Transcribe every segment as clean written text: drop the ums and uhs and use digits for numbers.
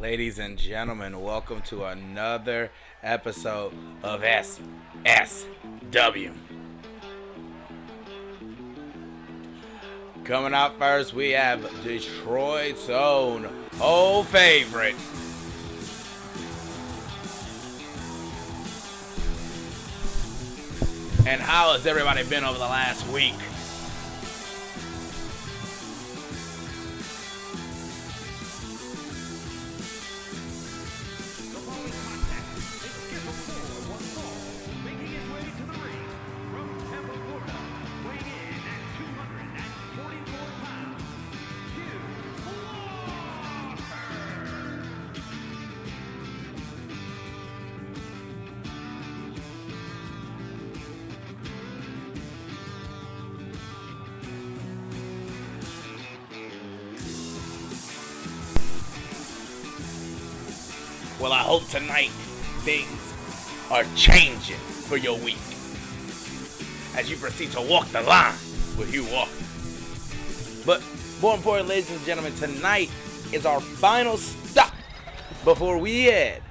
Ladies and gentlemen, welcome to another episode of SSW. Coming up first, we have Detroit's own old favorite, and how has everybody been over the last week? Well, I hope tonight things are changing for your week as you proceed to walk the line with Hugh Walker. But more important, ladies and gentlemen, tonight is our final stop before we head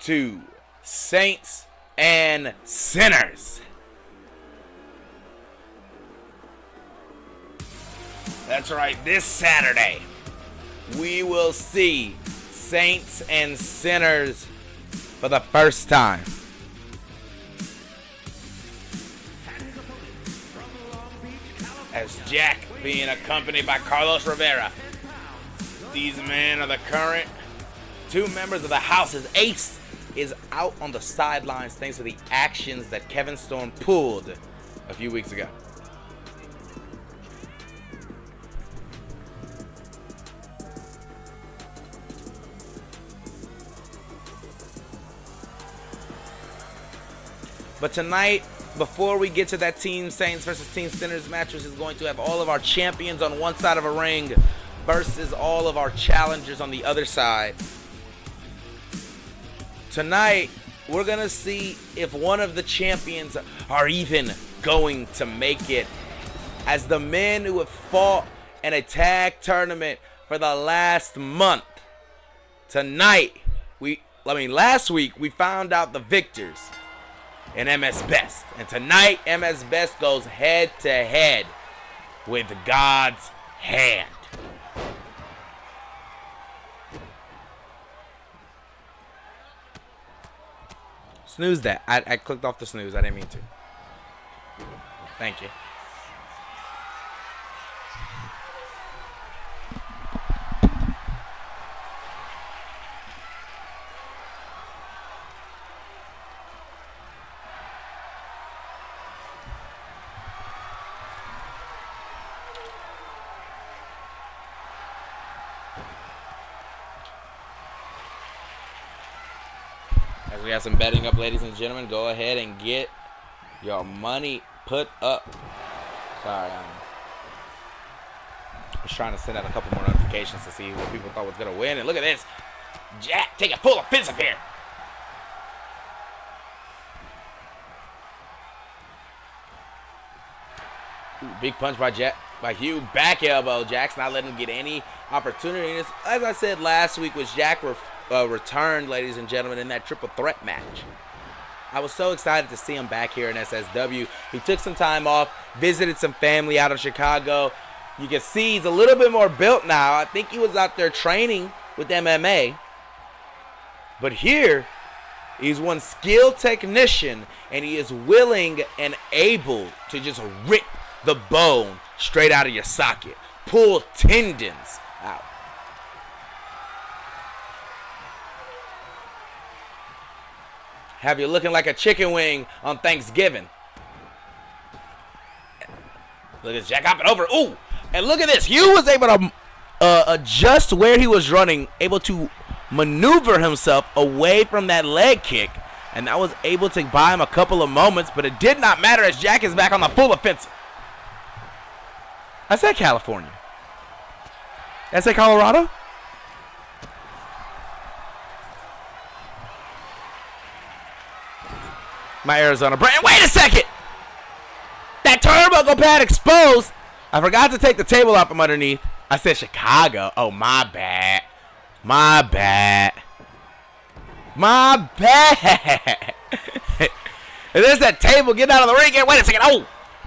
to Saints and Sinners. That's right, this Saturday we will see Saints and Sinners for the first time. As Jack being accompanied by Carlos Rivera. These men are the current two members of the house. As Ace is out on the sidelines thanks to the actions that Kevin Storm pulled a few weeks ago. But tonight, before we get to that Team Saints versus Team Sinners match, which is going to have all of our champions on one side of a ring versus all of our challengers on the other side, tonight we're going to see if one of the champions are even going to make it. As the men who have fought in a tag tournament for the last month, tonight, last week we found out the victors in MS Best. And tonight, MS Best goes head to head with God's Hand. Snooze that. I clicked off the snooze. I didn't mean to. Thank you. As we have some betting up, ladies and gentlemen, go ahead and get your money put up. Sorry, I was trying to send out a couple more notifications to see what people thought was going to win. And look at this. Jack taking full offensive here. Ooh, big punch by Hugh. Back elbow. Jack's not letting him get any opportunity. As I said last week, was Jack returned, ladies and gentlemen, in that triple threat match. I was so excited to see him back here in SSW. He took some time off, visited some family out in Chicago. You can see he's a little bit more built now. I think he was out there training with MMA. But here, he's one skilled technician, and he is willing and able to just rip the bone straight out of your socket. Pull tendons out. Have you looking like a chicken wing on Thanksgiving. Look at Jack hopping over. Ooh, and look at this. Hugh was able to adjust where he was running, able to maneuver himself away from that leg kick, and that was able to buy him a couple of moments, but it did not matter as Jack is back on the full offensive. I said California. Did I say Colorado? My Arizona brand. Wait a second! That turnbuckle pad exposed. I forgot to take the table out from underneath. I said Chicago. Oh, my bad. My bad. My bad. And there's that table. Get out of the ring. Wait a second. Oh,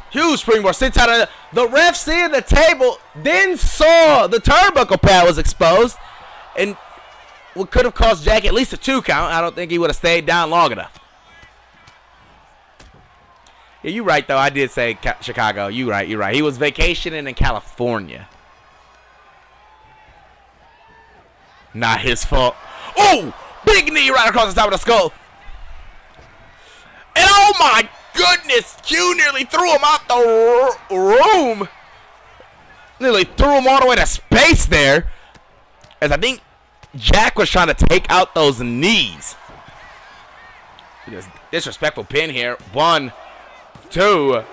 huge springboard. Sits out of the ref, seeing the table, then saw the turnbuckle pad was exposed, and what could have cost Jack at least a 2 count. I don't think he would have stayed down long enough. Yeah, you're right, though. I did say Chicago. You're right. You're right. He was vacationing in California. Not his fault. Oh, big knee right across the top of the skull. And oh my goodness, Q nearly threw him out the room. Nearly threw him all the way to space there. As I think Jack was trying to take out those knees. Disrespectful pin here. 1, 2.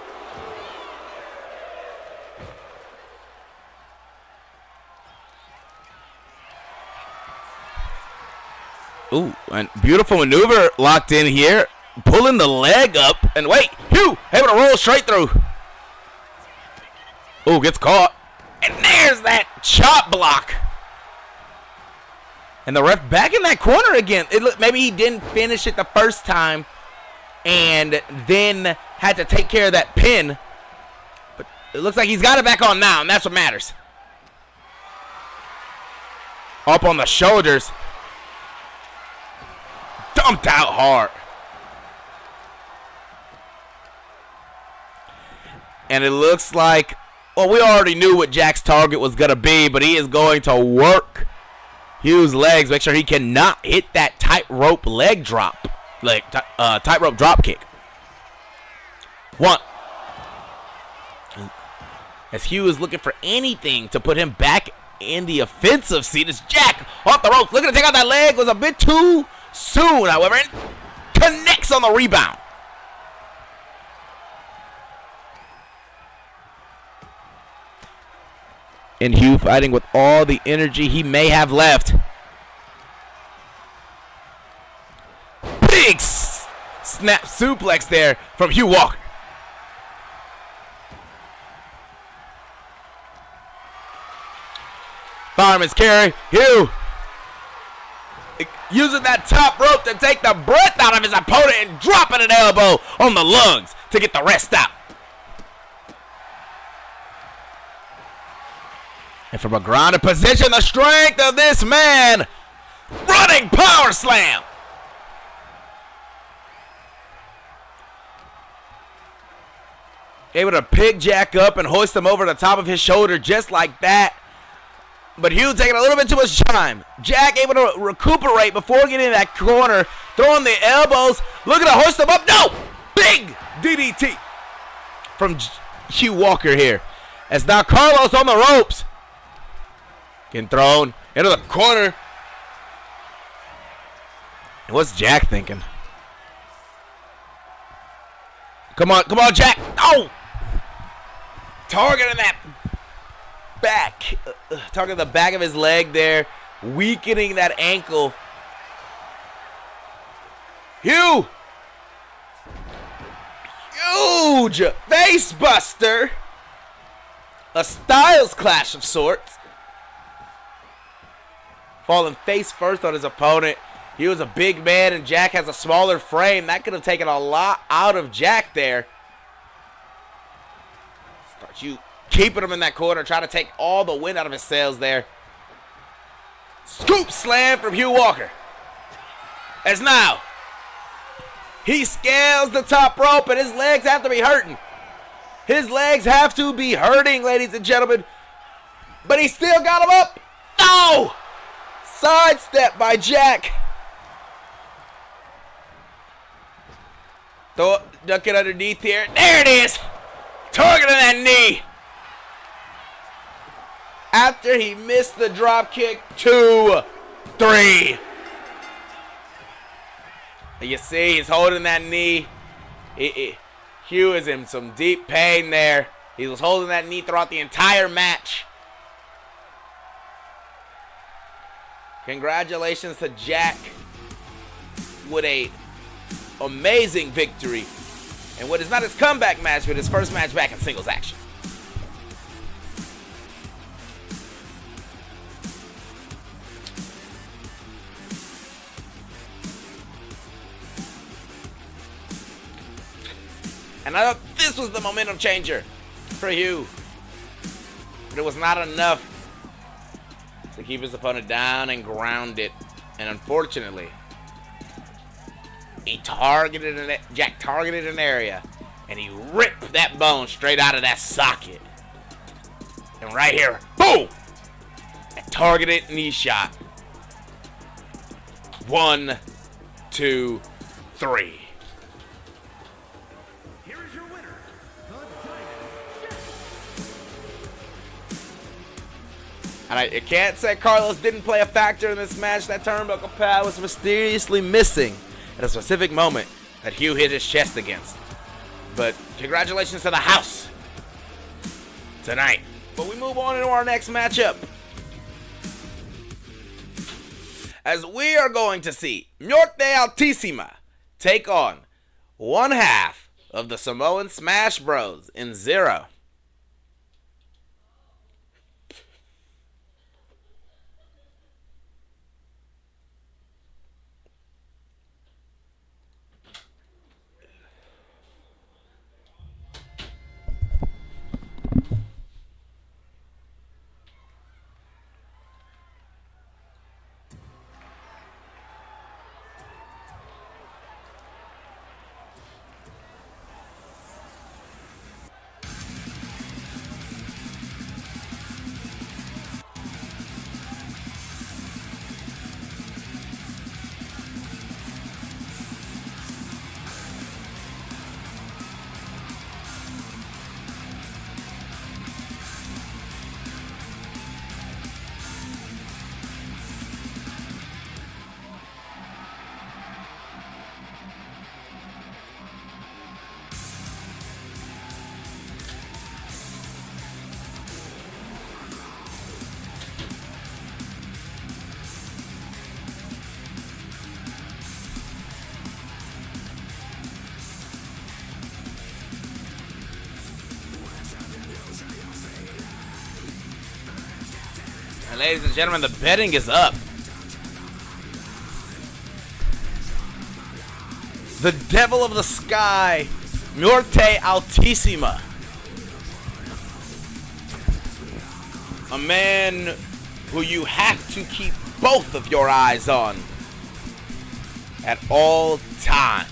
Ooh, and beautiful maneuver locked in here. Pulling the leg up. And wait, Hugh able to roll straight through. Ooh, gets caught. And there's that chop block. And the ref back in that corner again. Maybe he didn't finish it the first time and then had to take care of that pin. But it looks like he's got it back on now, and that's what matters. Up on the shoulders. Dumped out hard. And it looks like, well, we already knew what Jack's target was going to be, but he is going to work Hugh's legs, make sure he cannot hit that tightrope leg drop. Tightrope drop kick. 1. As Hugh is looking for anything to put him back in the offensive seat, as Jack off the ropes, looking to take out that leg, was a bit too soon, however, and connects on the rebound. And Hugh fighting with all the energy he may have left. Big snap suplex there from Hugh Walker. Fireman's carry. Hugh using that top rope to take the breath out of his opponent and dropping an elbow on the lungs to get the rest out. And from a grounded position, the strength of this man. Running power slam. Able to pick Jack up and hoist him over the top of his shoulder just like that. But Hugh taking a little bit too much time. Jack able to recuperate before getting in that corner. Throwing the elbows. Looking to hoist him up. No! Big DDT from Hugh Walker here. As now Carlos on the ropes. Getting thrown into the corner. What's Jack thinking? Come on, Jack. Oh! Targeting that back. Targeting the back of his leg there. Weakening that ankle. Hugh! Huge face buster. A Styles clash of sorts. Falling face first on his opponent. He was a big man and Jack has a smaller frame. That could have taken a lot out of Jack there. Start you keeping him in that corner. Trying to take all the wind out of his sails there. Scoop slam from Hugh Walker. As now, he scales the top rope and his legs have to be hurting. His legs have to be hurting, ladies and gentlemen. But he still got him up. No! Sidestep by Jack. Duck it underneath here. There it is. Targeting that knee. After he missed the drop kick. 2, 3. You see, he's holding that knee. Hugh is in some deep pain there. He was holding that knee throughout the entire match. Congratulations to Jack with a amazing victory and what is not his comeback match, but his first match back in singles action. And I thought this was the momentum changer for Hugh. But it was not enough to keep his opponent down and grounded. And unfortunately, Jack targeted an area, and he ripped that bone straight out of that socket. And right here, boom! A targeted knee shot. 1, 2, 3. Here is your winner, the And I can't say Carlos didn't play a factor in this match. That turnbuckle pad was mysteriously missing at a specific moment that Hugh hit his chest against. But congratulations to the house tonight. But we move on into our next matchup, as we are going to see Muerte Altísima take on one half of the Samoan Smash Bros in Zero. And ladies and gentlemen, the betting is up. The Devil of the Sky, Muerte Altísima. A man who you have to keep both of your eyes on at all times.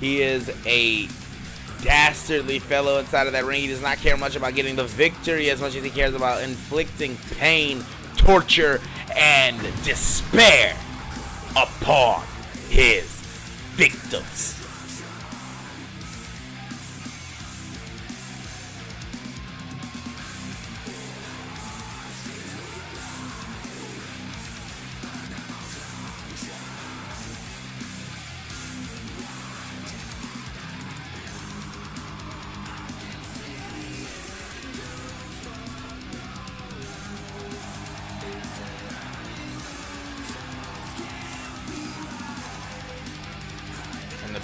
He is a dastardly fellow inside of that ring. He does not care much about getting the victory as much as he cares about inflicting pain, torture, and despair upon his victims.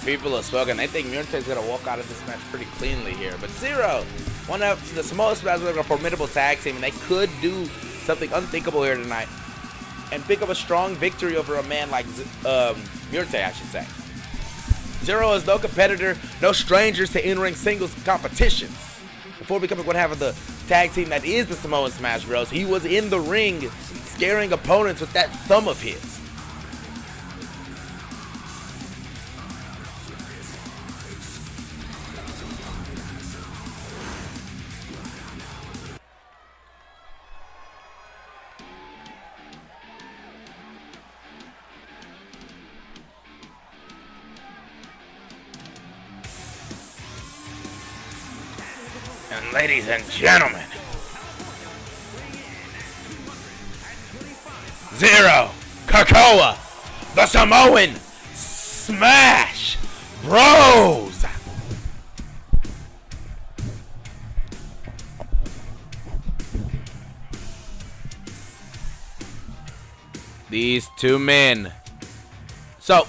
People have spoken. I think Muerte's going to walk out of this match pretty cleanly here. But Zero, one of the Samoa Smash Bros. A formidable tag team, and they could do something unthinkable here tonight and pick up a strong victory over a man like Muerte, I should say. Zero is no competitor, no strangers to in-ring singles competition. Before becoming one half of the tag team that is the Samoan Smash Bros., he was in the ring scaring opponents with that thumb of his. And ladies and gentlemen, Zero, Krakoa, the Samoan Smash Bros. These two men. So,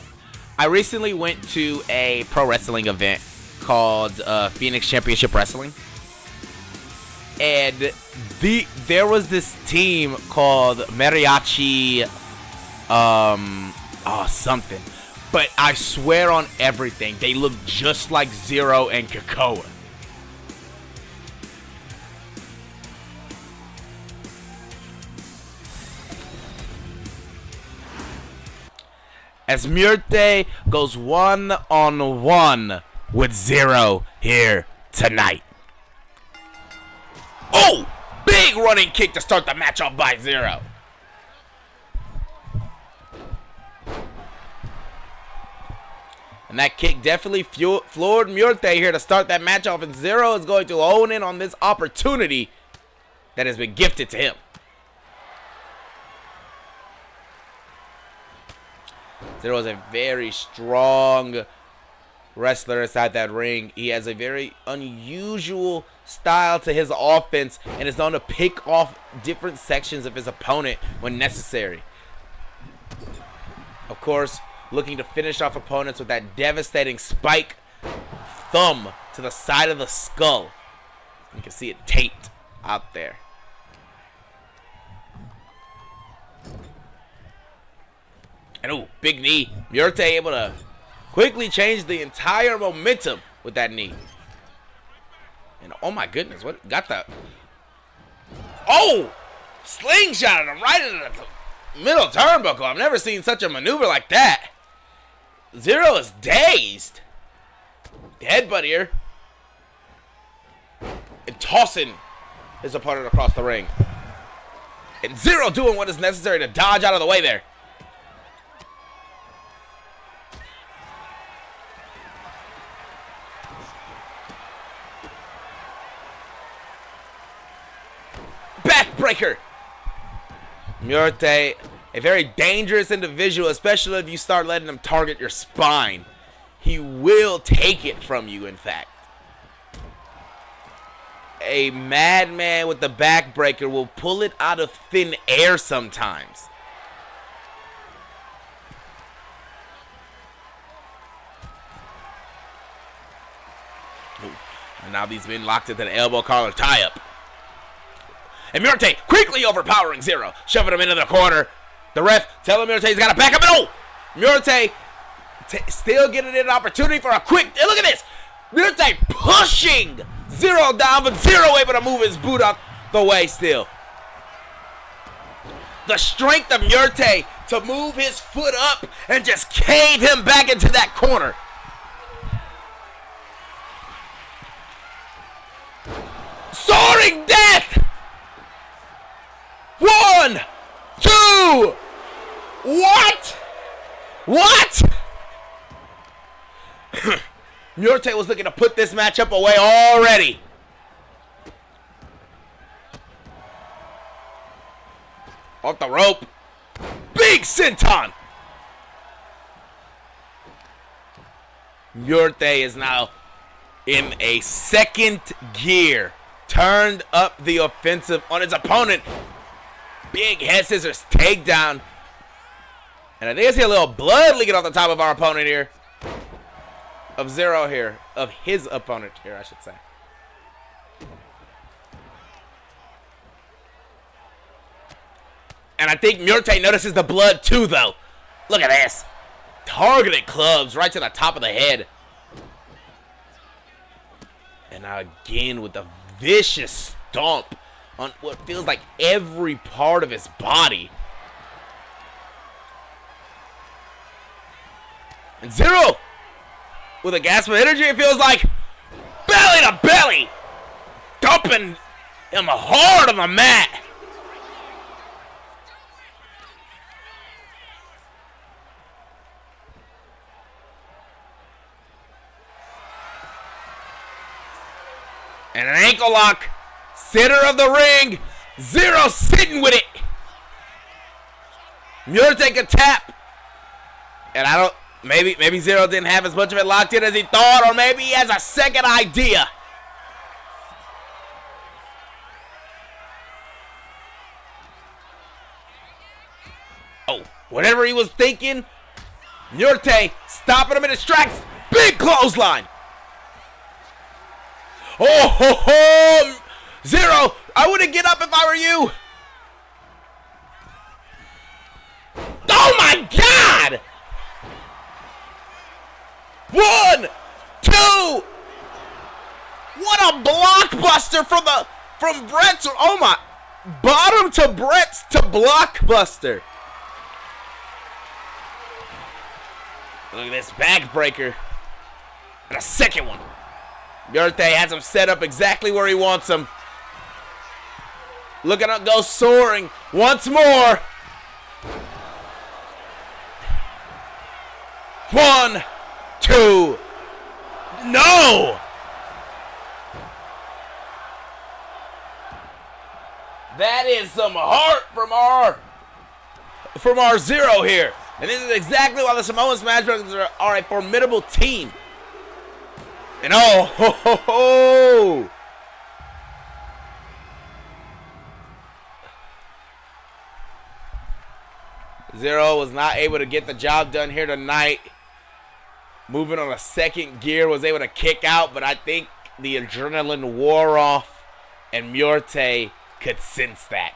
I recently went to a pro wrestling event called Phoenix Championship Wrestling. And there was this team called Mariachi, something. But I swear on everything, they look just like Zero and Krakoa. As Murte goes one-on-one with Zero here tonight. Oh! Big running kick to start the match off by Zero. And that kick definitely floored Murte here to start that match off. And Zero is going to hone in on this opportunity that has been gifted to him. Zero is a very strong wrestler inside that ring. He has a very unusual style to his offense and is known to pick off different sections of his opponent when necessary. Of course, looking to finish off opponents with that devastating spike thumb to the side of the skull. You can see it taped out there. And ooh, big knee. Murte able to quickly change the entire momentum with that knee. And oh my goodness, what got the... Oh! Slingshot him right into the middle turnbuckle. I've never seen such a maneuver like that. Zero is dazed. Headbutt here. And tossing his opponent across the ring. And Zero doing what is necessary to dodge out of the way there. Backbreaker. Murte, a very dangerous individual, especially if you start letting him target your spine. He will take it from you, in fact. A madman with the backbreaker will pull it out of thin air sometimes. Ooh. And now these men locked into the elbow collar tie-up. And Murte quickly overpowering Zero, shoving him into the corner. The ref telling Murte he's got to back up. And oh! Murte still getting an opportunity for a quick... And look at this! Murte pushing Zero down, but Zero able to move his boot out the way still. The strength of Murte to move his foot up and just cave him back into that corner. Soaring death! 1, 2. What? What? Murte was looking to put this matchup away already. Off the rope. Big senton. Murte is now in a second gear. Turned up the offensive on his opponent. Big head scissors takedown. And I think I see a little blood leaking off the top of our opponent here. Of Zero here. Of his opponent here, I should say. And I think Murte notices the blood too, though. Look at this. Targeted clubs right to the top of the head. And now again with the vicious stomp on what feels like every part of his body. And Zero with a gasp of energy, it feels like belly to belly, dumping him hard on the mat. And an ankle lock. Center of the ring. Zero sitting with it. Murte a tap. And I don't... Maybe Zero didn't have as much of it locked in as he thought. Or maybe he has a second idea. Oh, whatever he was thinking. Murte stopping him in his tracks. Big clothesline. Oh, ho, ho. Zero. I wouldn't get up if I were you. Oh my God! 1, 2. What a blockbuster from Brett's. Oh my! Bottom to Brett's to blockbuster. Look at this backbreaker. And a second one. Murthay has him set up exactly where he wants him. Look at him go soaring once more. 1, 2. No! That is some heart from our Zero here. And this is exactly why the Samoan Smashbrothers are a formidable team. And oh, ho, ho, ho. Zero was not able to get the job done here tonight. Moving on a second gear, was able to kick out, but I think the adrenaline wore off, and Murthay could sense that.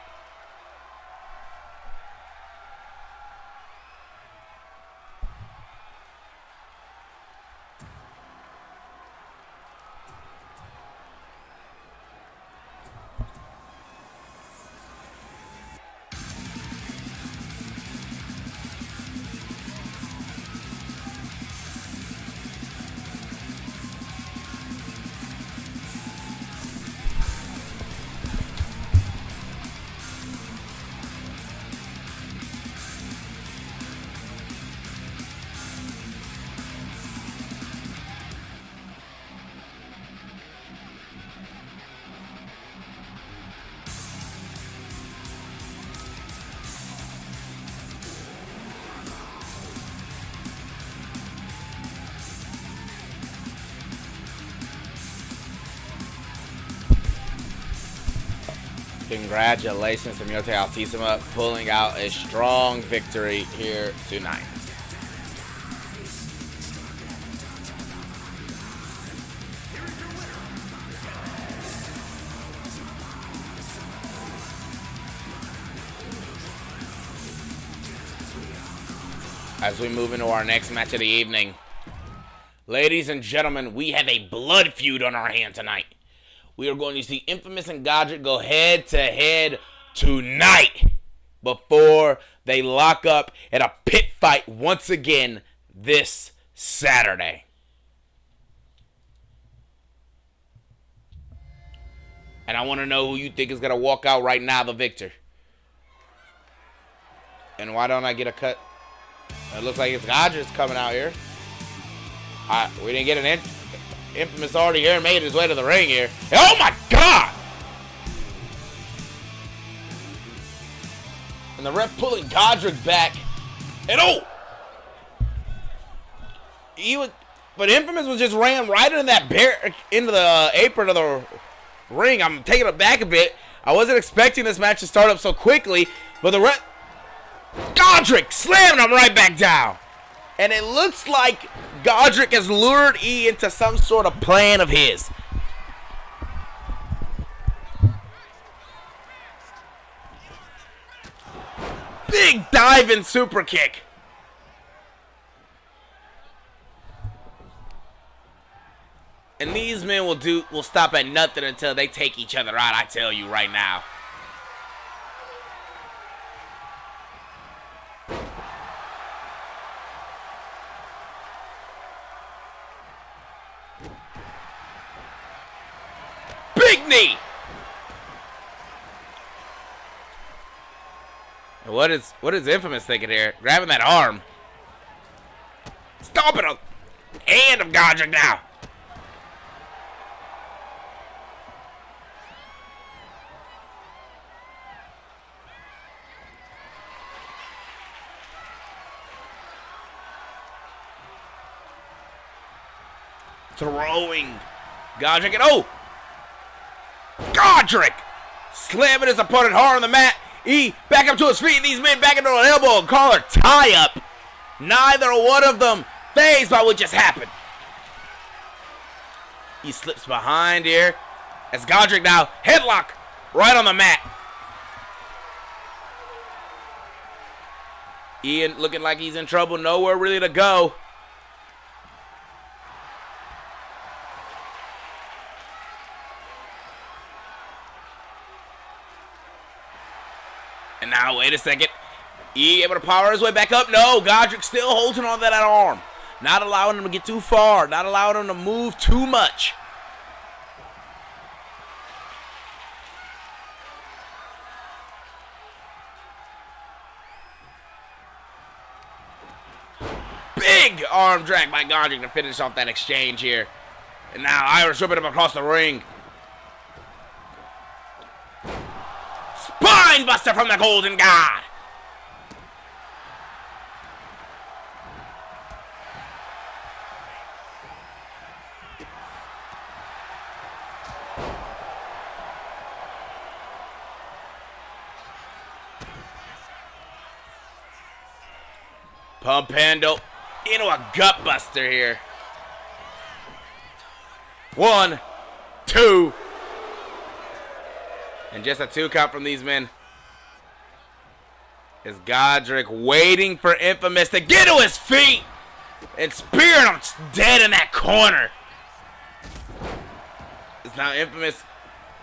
Congratulations to Murthay Altissima pulling out a strong victory here tonight. As we move into our next match of the evening, ladies and gentlemen, we have a blood feud on our hand tonight. We are going to see Infamous and Godric go head-to-head tonight before they lock up in a pit fight once again this Saturday. And I want to know who you think is going to walk out right now the victor. And why don't I get a cut? It looks like it's Godric's coming out here. We didn't get an Infamous already here, made his way to the ring here. Oh my God! And the ref pulling Godric back. And oh! But Infamous was just ran right into into the apron of the ring. I'm taking it back a bit. I wasn't expecting this match to start up so quickly, but the ref, Godric slammed him right back down. And it looks like Godric has lured E into some sort of plan of his. Big diving super kick. And these men will stop at nothing until they take each other out, I tell you right now. Big knee. What is Infamous thinking here? Grabbing that arm. Stomping a hand of Godric now. Throwing Godric and oh! Godric slamming his opponent hard on the mat. E back up to his feet. These men back into an elbow and collar tie up. Neither one of them fazed by what just happened. He slips behind here. As Godric now, headlock right on the mat. Ian looking like he's in trouble, nowhere really to go. And now, wait a second. E able to power his way back up? No, Godric still holding on to that arm. Not allowing him to get too far. Not allowing him to move too much. Big arm drag by Godric to finish off that exchange here. And now Irish whipping him across the ring. Spine buster from the Golden God. Pump handle into a gut buster here. 1, 2. And just a 2 count from these men. Is Godric waiting for Infamous to get to his feet and spearing him dead in that corner. It's now Infamous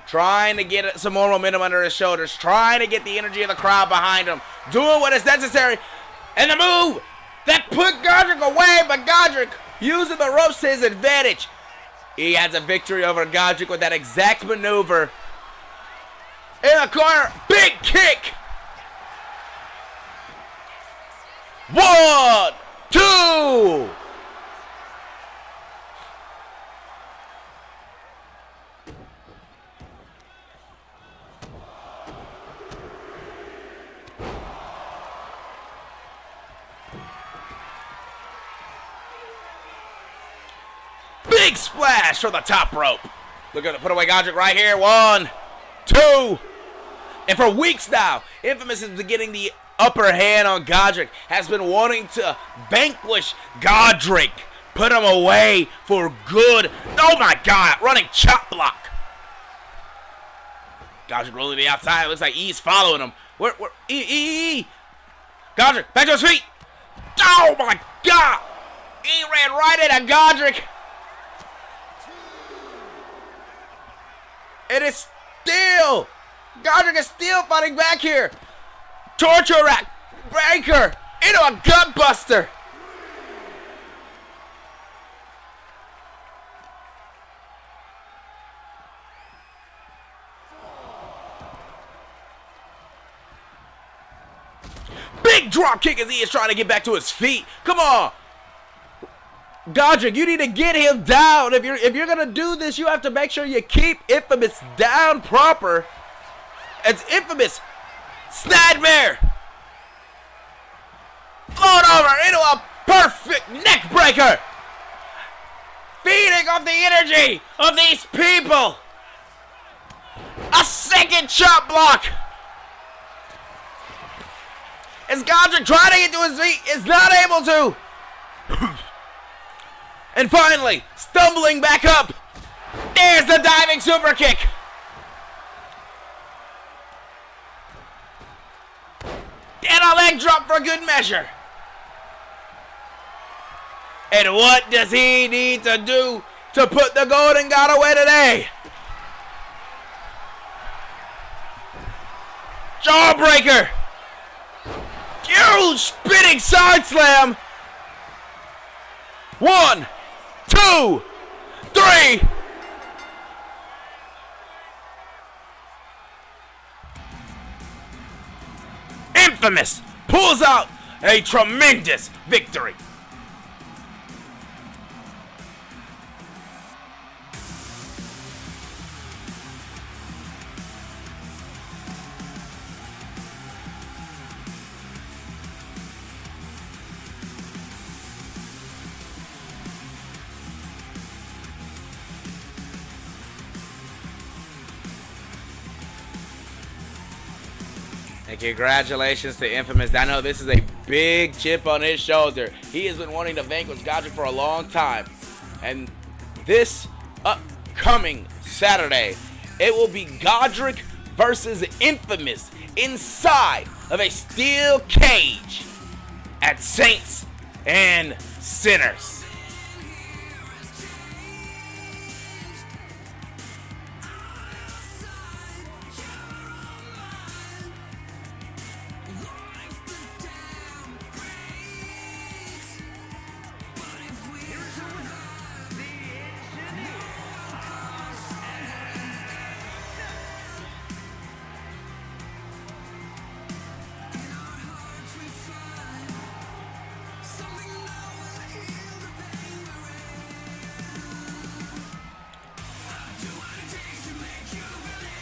trying to get some more momentum under his shoulders, trying to get the energy of the crowd behind him, doing what is necessary. And the move that put Godric away, but Godric using the ropes to his advantage. He has a victory over Godric with that exact maneuver. In the corner, big kick. 1, 2. Big splash from the top rope. Look at it, put away Godric right here. 1, 2. And for weeks now, Infamous is getting the upper hand on Godric. Has been wanting to vanquish Godric. Put him away for good. Oh my God, running chop block. Godric rolling to the outside. Looks like E's following him. Where E. Godric, back to his feet. Oh my God. E ran right into Godric. It is still, Godric is still fighting back here. Torture rack, breaker, into a gut buster. Big drop kick as he is trying to get back to his feet. Come on. Godric, you need to get him down. If you're gonna do this, you have to make sure you keep Infamous down proper. It's Infamous Snadmare float over into a perfect neck breaker, feeding off the energy of these people. A second chop block. As Godric trying to get to his feet is not able to. And finally, stumbling back up. There's the diving super kick. And a leg drop for good measure. And what does he need to do to put the Golden God away today? Jawbreaker. Huge spinning side slam. 1, 2, 3. Infamous pulls out a tremendous victory. And congratulations to Infamous. I know this is a big chip on his shoulder. He has been wanting to vanquish Godric for a long time. And this upcoming Saturday It will be Godric versus Infamous inside of a steel cage at Saints and Sinners.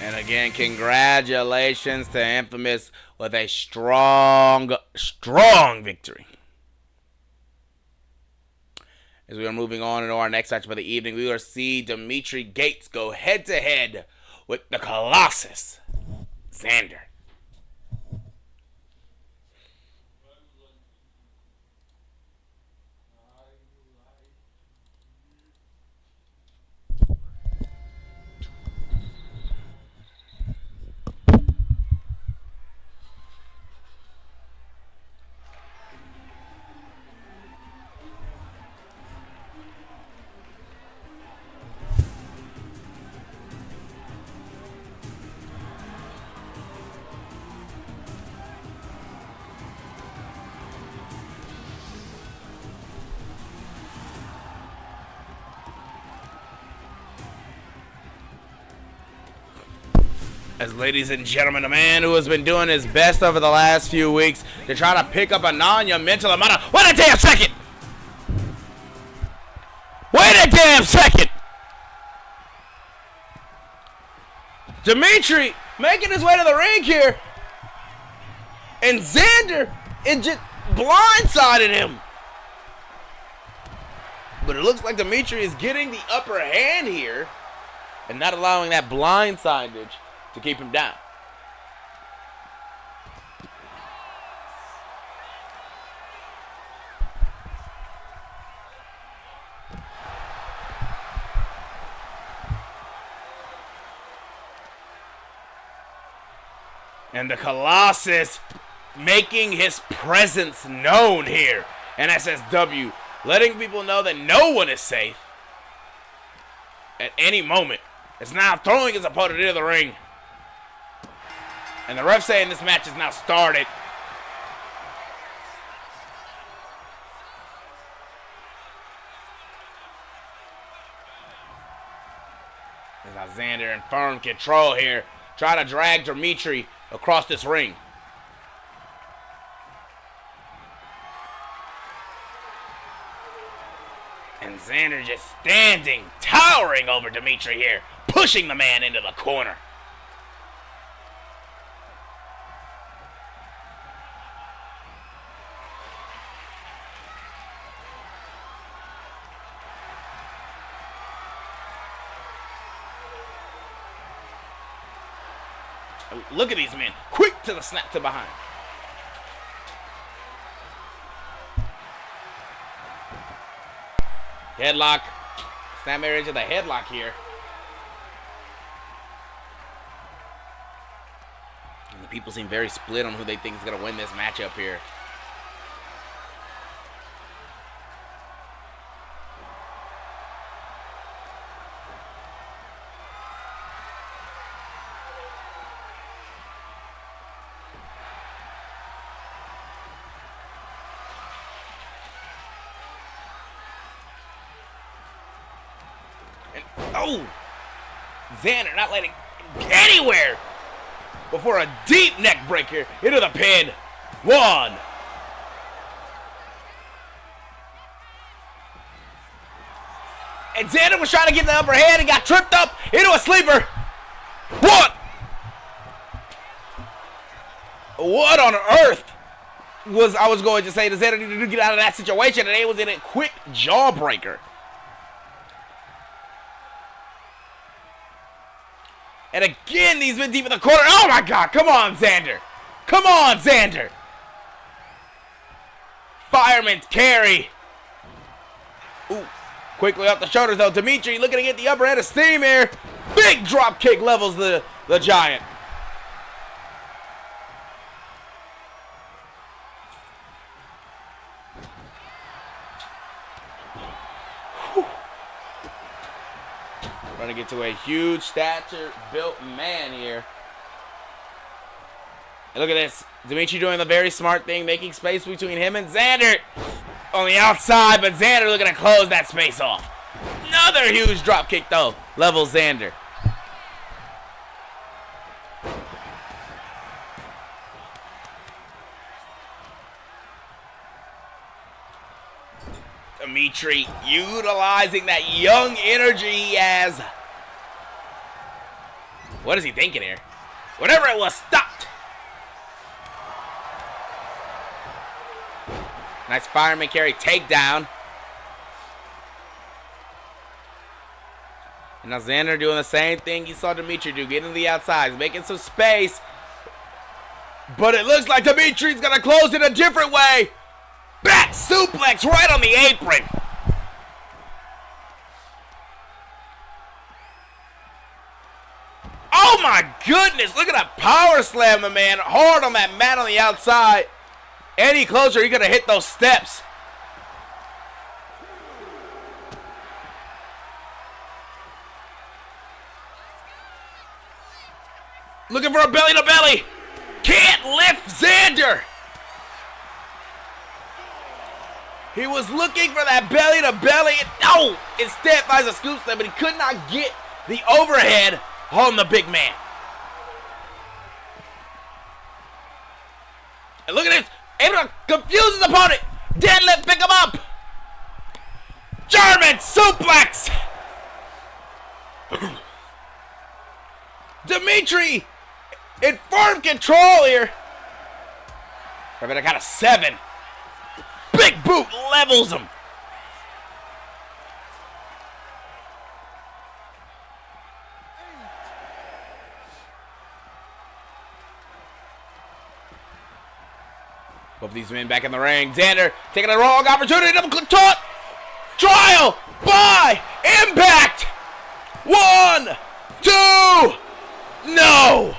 And again, congratulations to Infamous with a strong victory. As we are moving on into our next match of the evening, we will see Dimitri Gates go head-to-head with the Colossus, Xander. As ladies and gentlemen, a man who has been doing his best over the last few weeks to try to pick up a monumental amount of... Wait a damn second! Wait a damn second! Dimitri making his way to the ring here. And Xander, it just blindsided him. But it looks like Dimitri is getting the upper hand here and not allowing that blindsidage to keep him down. And the Colossus making his presence known here in SSW, letting people know that no one is safe at any moment. It's now throwing his opponent into the ring. And the ref saying this match has now started. There's now Xander in firm control here, trying to drag Dimitri across this ring. And Xander just standing, towering over Dimitri here, pushing the man into the corner. Look at these men, quick to the snap to behind. Headlock. Snapmare into the headlock here. And the people seem very split on who they think is going to win this matchup here. Oh! Xander not letting anywhere before a deep neck breaker into the pin. One. And Xander was trying to get the upper hand and got tripped up into a sleeper. What? What on earth was I was going to say to Xander to get out of that situation, and it was in a quick jawbreaker. And again, these men deep in the corner. Oh my God, come on, Xander. Come on, Xander. Fireman's carry. Ooh, quickly up the shoulders though. Dimitri looking to get the upper end of steam here. Big drop kick levels the Giant. Trying to get to a huge stature-built man here. And look at this. Dimitri doing the very smart thing, making space between him and Xander on the outside, but Xander looking to close that space off. Another huge drop kick, though. Levels Xander. Dimitri utilizing that young energy he has. What is he thinking here? Whatever it was, stopped. Nice fireman carry takedown. And now Xander doing the same thing you saw Dimitri do, getting to the outside, he's making some space. But it looks like Dimitri's gonna close it a different way. Back suplex right on the apron. Oh my goodness, look at that power slam the man hard on that mat on the outside. Any closer, you're gonna hit those steps. Looking for a belly to belly. Can't lift Xander. He was looking for that belly to belly. No! Instead finds a scoop slam, but he could not get the overhead on the big man. And look at this. Able to confuse his opponent. Deadlift, pick him up. German suplex. Dimitri in firm control here. I got a 7. Big boot levels him. Both of these men back in the ring. Xander taking a wrong opportunity. Double taunt. Trial by Impact. 1, 2. No.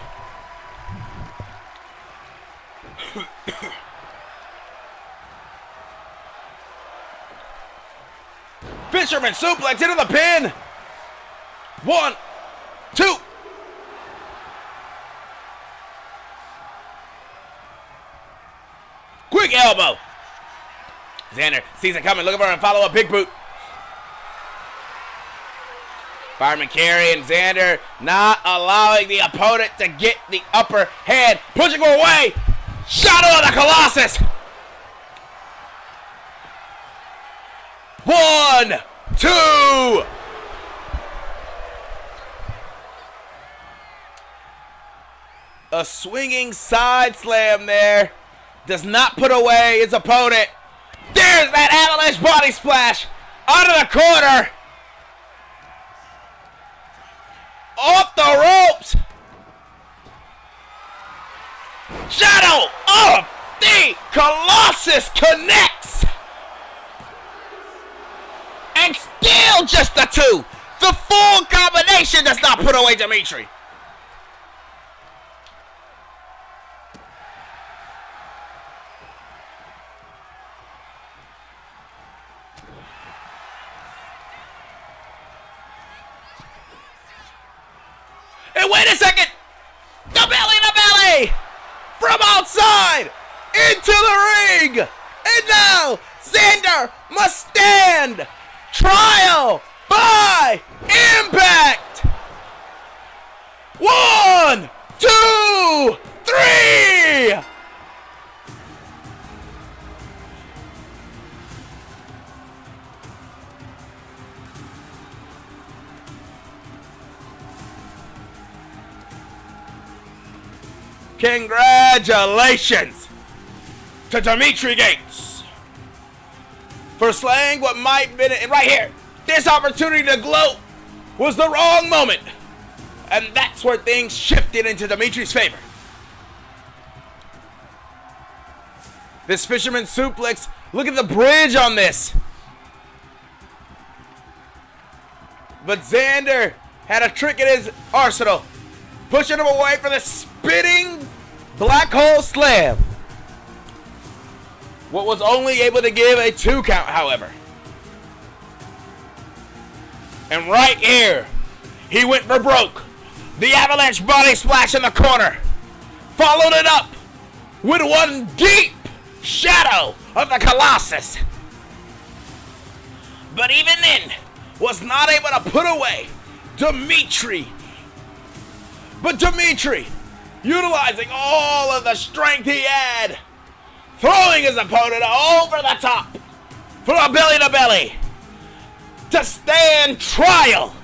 Fisherman suplex into the pin. 1, 2. Quick elbow. Xander sees it coming, looking for a follow-up big boot. Fireman carry and Xander not allowing the opponent to get the upper hand. Pushing away. Shadow of the Colossus. 1, 2. A swinging side slam there. Does not put away his opponent. There's that avalanche body splash. Out of the corner. Off the ropes. Shadow of the Colossus connects. And still just the 2. The full combination does not put away Dimitri. And wait a second! The belly to belly! From outside! Into the ring! And now, Xander must stand! Trial by Impact! 1, 2, 3! Congratulations to Dimitri Gates for slaying what might have been, and right here, this opportunity to gloat was the wrong moment. And that's where things shifted into Dimitri's favor. This fisherman suplex, look at the bridge on this. But Xander had a trick in his arsenal, pushing him away for the spinning black hole slam. What was only able to give a 2 count, however. And right here, he went for broke. The avalanche body splash in the corner. Followed it up with one deep shadow of the Colossus. But even then, was not able to put away Dimitri. But Dimitri, utilizing all of the strength he had, throwing his opponent over the top for a belly-to-belly to stand trial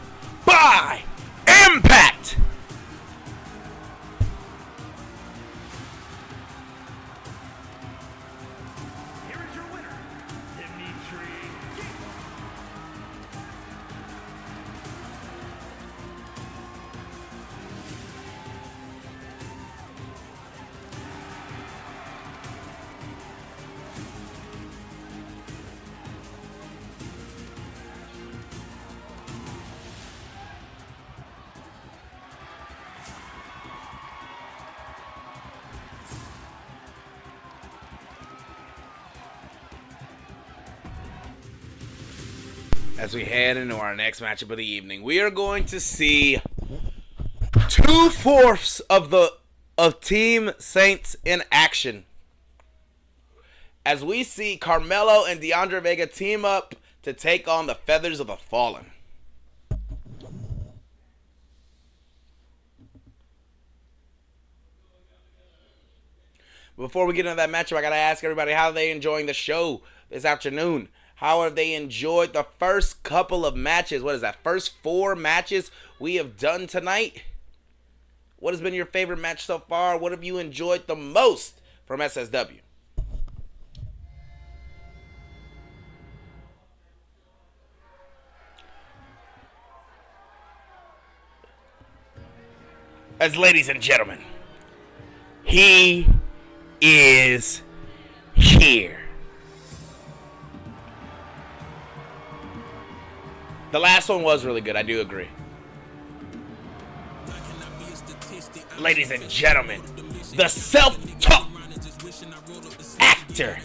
by impact. Here is your winner, Dimitri. As we head into our next matchup of the evening, we are going to see 2/4 of Team Saints in action. As we see Carmelo and DeAndre Vega team up to take on the Feathers of the Fallen. Before we get into that matchup, I gotta ask everybody how they enjoying the show this afternoon. How have they enjoyed the first couple of matches? What is that? First 4 matches we have done tonight? What has been your favorite match so far? What have you enjoyed the most from SSW? As ladies and gentlemen, he is here. The last one was really good, I do agree. Ladies and gentlemen, the self-taught actor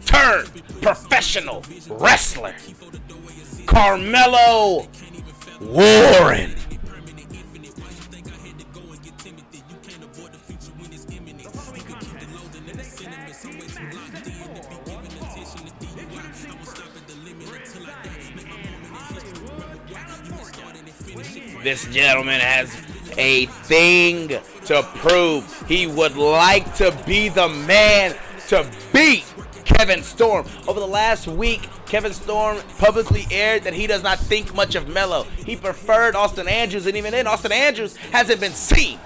turned professional wrestler, Carmelo Warren. This gentleman has a thing to prove. He would like to be the man to beat Kevin Storm. Over the last week, Kevin Storm publicly aired that he does not think much of Melo. He preferred Austin Andrews, and even then, Austin Andrews hasn't been seen.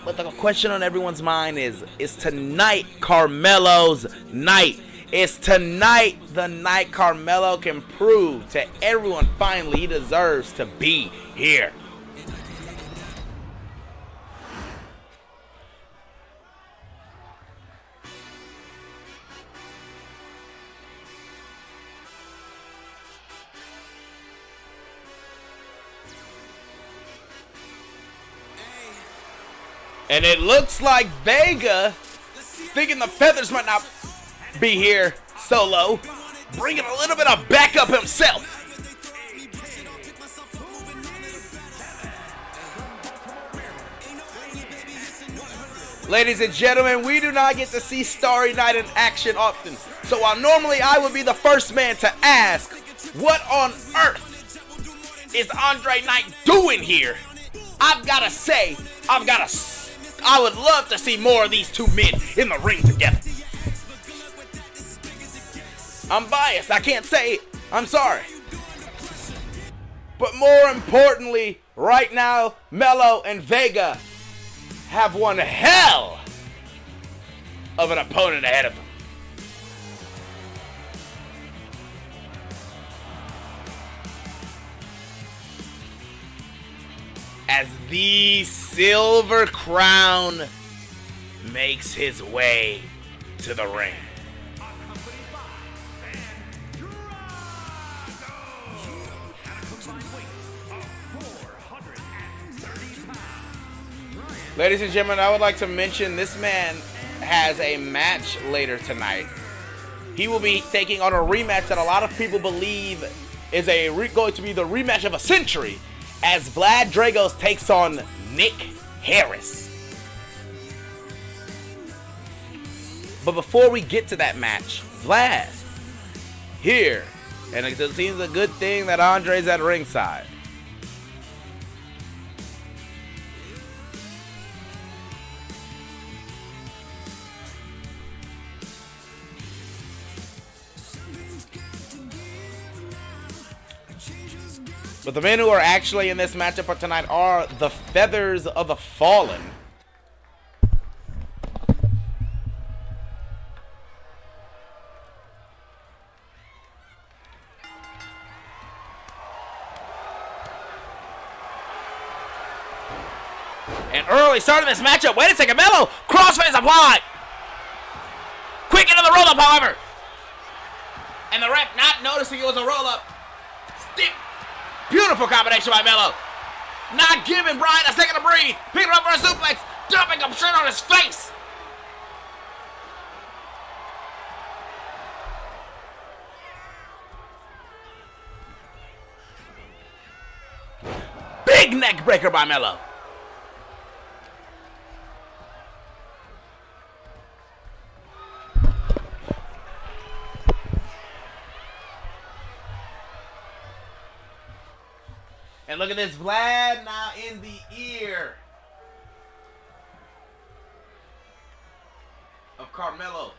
But the question on everyone's mind is tonight Carmelo's night? Is tonight the night Carmelo can prove to everyone finally he deserves to be here? And it looks like Vega, thinking the Feathers might not be here solo, bringing a little bit of backup himself. Ladies and gentlemen, we do not get to see Starry Night in action often. So while normally I would be the first man to ask, what on earth is Andre Knight doing here? I've got to say, I would love to see more of these two men in the ring together. I'm biased. I can't say it. I'm sorry. But more importantly, right now, Melo and Vega have one hell of an opponent ahead of them. As the Silver Crown makes his way to the ring. Ladies and gentlemen, I would like to mention this man has a match later tonight. He will be taking on a rematch that a lot of people believe is going to be the rematch of a century, as Vlad Dragos takes on Nick Harris. But before we get to that match, Vlad, here, and it seems a good thing that Andre's at ringside. But the men who are actually in this matchup for tonight are the Feathers of the Fallen. And early start of this matchup. Wait a second, Mello! Crossface applied! Quick into the roll-up, however. And the ref not noticing it was a roll-up. Stiff. Beautiful combination by Mello. Not giving Brian a second to breathe. Picking him up for a suplex. Dumping him straight on his face. Big neck breaker by Mello. And look at this, Vlad now in the ear of Carmelo.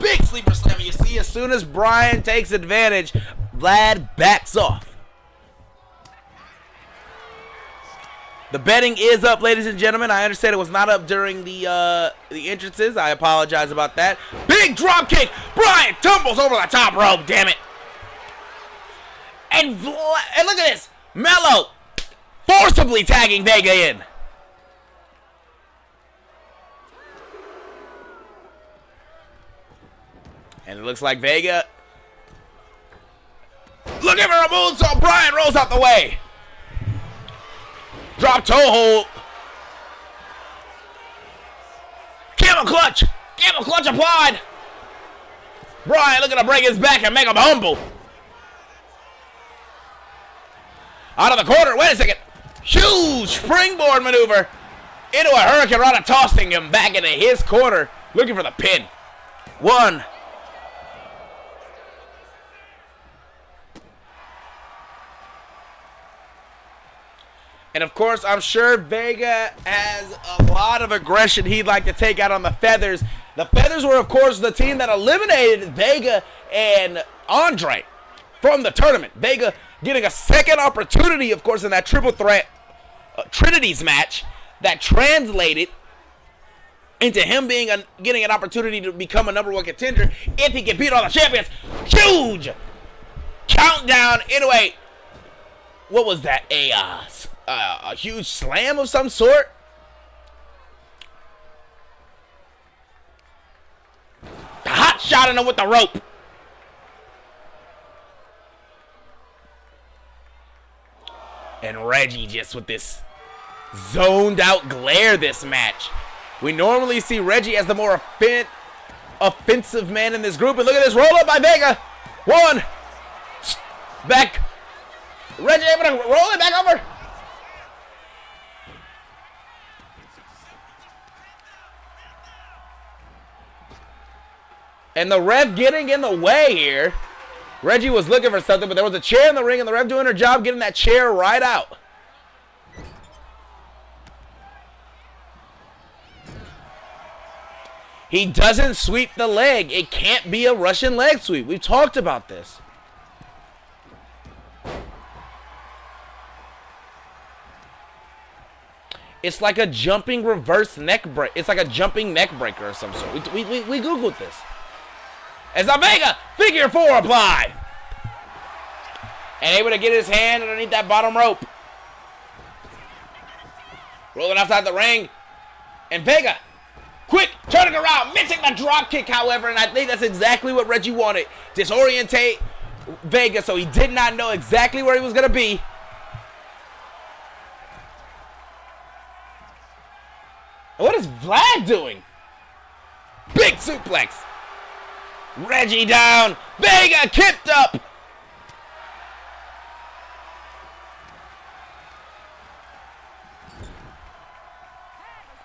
Big sleeper slam. You see, as soon as Brian takes advantage, Vlad backs off. The betting is up, ladies and gentlemen. I understand it was not up during the entrances. I apologize about that. Big drop kick. Brian tumbles over the top rope. Damn it. And look at this. Mello forcibly tagging Vega in. And it looks like Vega looking for a moonsault. Brian rolls out the way. Drop toe hold. Camel clutch. Camel clutch applied. Brian looking to break his back and make him humble. Out of the corner. Wait a second. Huge springboard maneuver into a Hurricane Rana, tossing him back into his corner, looking for the pin. One. And of course, I'm sure Vega has a lot of aggression he'd like to take out on the Feathers. The Feathers were, of course, the team that eliminated Vega and Andre from the tournament. Vega getting a second opportunity, of course, in that triple threat Trinity's match that translated into him getting an opportunity to become a #1 contender if he can beat all the champions. Huge countdown into a, what was that? A huge slam of some sort. Hot shot him with the rope. And Reggie just with this zoned out glare this match. We normally see Reggie as the more offensive man in this group. And look at this roll up by Vega. One. Back. Reggie able to roll it back over. And the ref getting in the way here. Reggie was looking for something, but there was a chair in the ring, and the ref doing her job getting that chair right out. He doesn't sweep the leg. It can't be a Russian leg sweep. We've talked about this. It's like a jumping reverse neck break. It's like a jumping neck breaker or some sort. We Googled this. As Vega, figure 4 applied. And able to get his hand underneath that bottom rope. Rolling outside the ring. And Vega, quick, turning around, missing the drop kick, however. And I think that's exactly what Reggie wanted. Disorientate Vega so he did not know exactly where he was going to be. What is Vlad doing? Big suplex. Reggie down. Vega kicked up.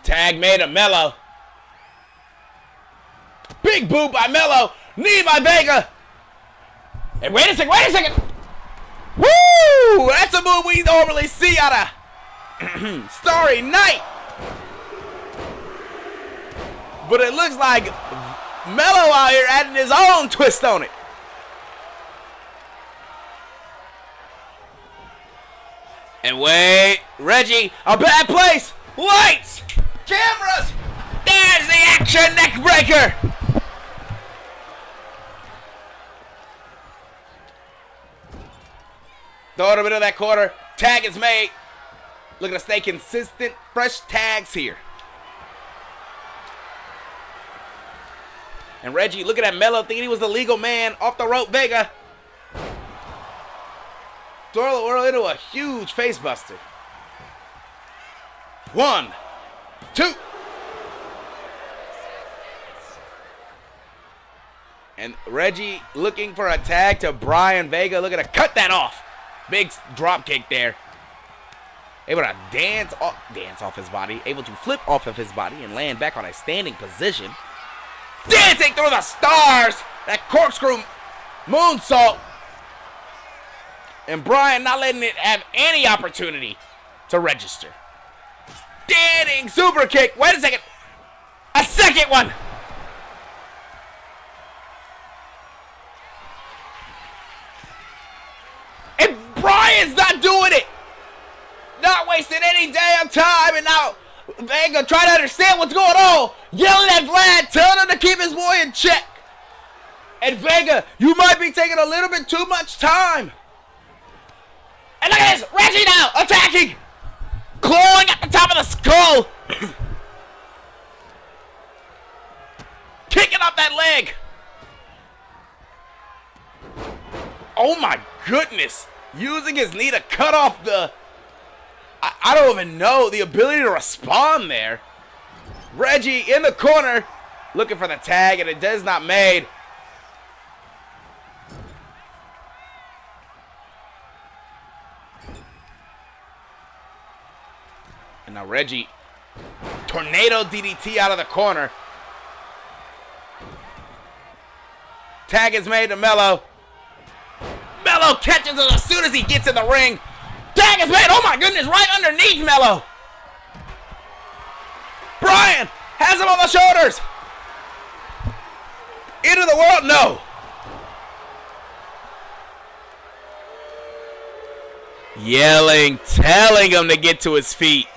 Tag made of Mello. Big boot by Mello. Knee by Vega. And wait a second. Woo! That's a move we normally see out of Starry Night. But it looks like Mello out here adding his own twist on it. And wait, Reggie, a bad place. Lights, cameras. There's the action neck breaker. Throw it a bit of that corner. Tag is made. Looking to stay consistent. Fresh tags here. And Reggie looking at Mello, thinking he was the legal man. Off the rope, Vega. Throw the world into a huge face buster. 1, 2. And Reggie looking for a tag to Brian. Vega looking to cut that off. Big drop kick there. Able to dance off his body. Able to flip off of his body and land back on a standing position. Dancing through the stars. That corkscrew moonsault. And Brian not letting it have any opportunity to register. Standing super kick. Wait a second. A second one. And Brian's not doing it. Not wasting any damn time. And now Vega trying to understand what's going on. Yelling at Vlad, telling him to keep his boy in check. And Vega, you might be taking a little bit too much time. And look at this, Reggie now attacking. Clawing at the top of the skull. Kicking up that leg. Oh my goodness. Using his knee to cut off the... I don't even know the ability to respond there. Reggie in the corner. Looking for the tag and it does not made. And now Reggie. Tornado DDT out of the corner. Tag is made to Mello. Mello catches it as soon as he gets in the ring. Tag is made. Oh my goodness, right underneath Mello. Brian has him on the shoulders. Into the world, no. Yelling, telling him to get to his feet.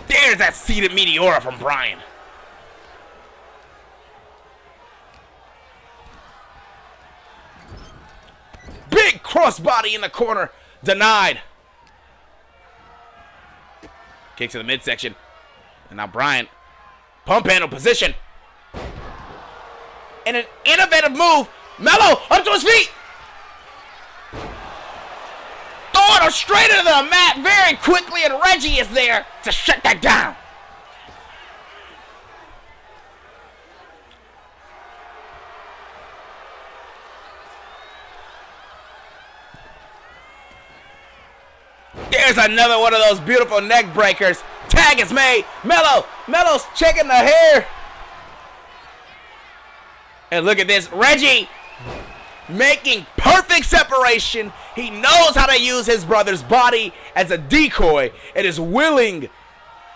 There's that seated Meteora from Brian. Big crossbody in the corner. Denied. Kick to the midsection. And now Brian. Pump handle position. And an innovative move. Mello up to his feet. Throwing him straight into the mat very quickly. And Reggie is there to shut that down. There's another one of those beautiful neck breakers. Tag is made. Mello's checking the hair. And look at this. Reggie making perfect separation. He knows how to use his brother's body as a decoy and is willing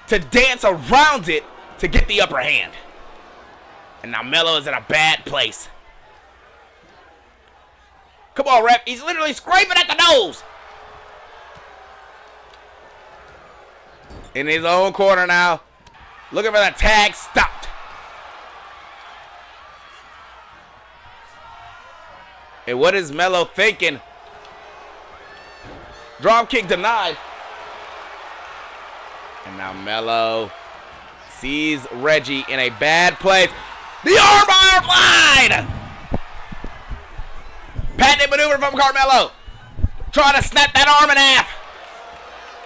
to dance around it to get the upper hand. And now Mello is in a bad place. Come on, ref. He's literally scraping at the nose. In his own corner now. Looking for the tag. Stopped. And what is Mello thinking? Drop kick denied. And now Mello sees Reggie in a bad place. The armbar slide! Patented maneuver from Carmelo. Trying to snap that arm in half.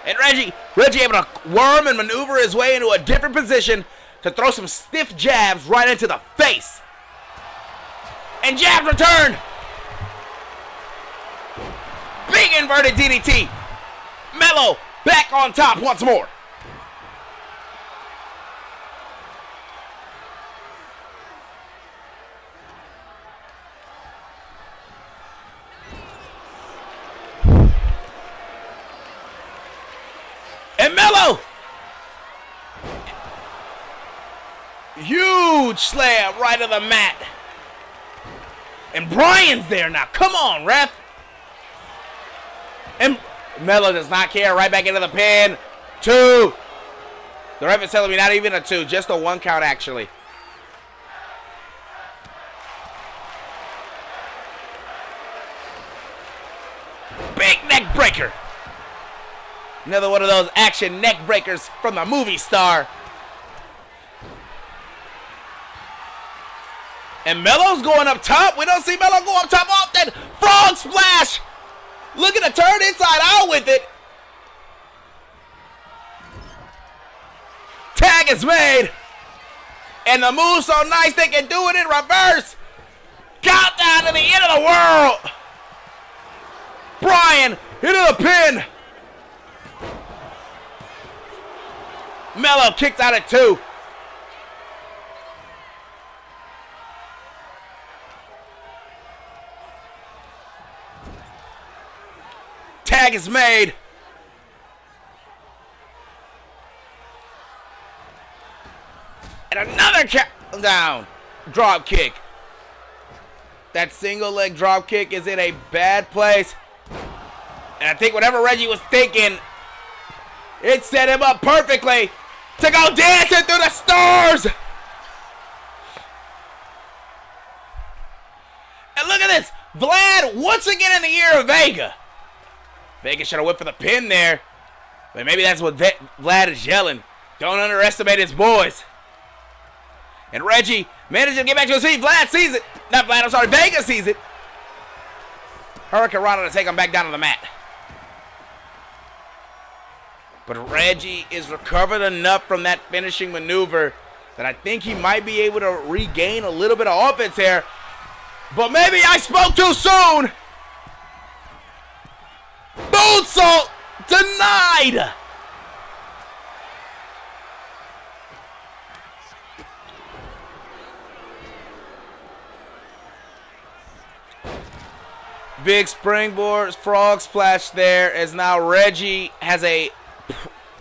And Reggie Reggie able to worm and maneuver his way into a different position to throw some stiff jabs right into the face. And jabs return. Big inverted DDT. Melo back on top once more. And Melo. Huge slam right to the mat. And Bryan's there now. Come on, ref. And Melo does not care. Right back into the pin. 2. The ref is telling me not even a 2. Just a 1 count, actually. Big neck breaker. Another one of those action neck breakers from the movie star. And Melo's going up top. We don't see Melo go up top often. Frog splash. Looking to turn inside out with it. Tag is made. And the move's so nice they can do it in reverse. Countdown to the end of the world. Bryan into the pin. Melo kicked out at 2. Tag is made. And another countdown. Drop kick. That single leg drop kick is in a bad place. And I think whatever Reggie was thinking, it set him up perfectly to go dancing through the stars. And look at this. Vlad once again in the ear of Vega. Vega should have went for the pin there. But maybe that's what Vlad is yelling. Don't underestimate his boys. And Reggie manages to get back to his feet. Vlad sees it. Not Vlad, I'm sorry. Vega sees it. Hurricane Rana to take him back down to the mat. But Reggie is recovered enough from that finishing maneuver that I think he might be able to regain a little bit of offense here. But maybe I spoke too soon. Moonsault denied. Big springboard frog splash there as now Reggie has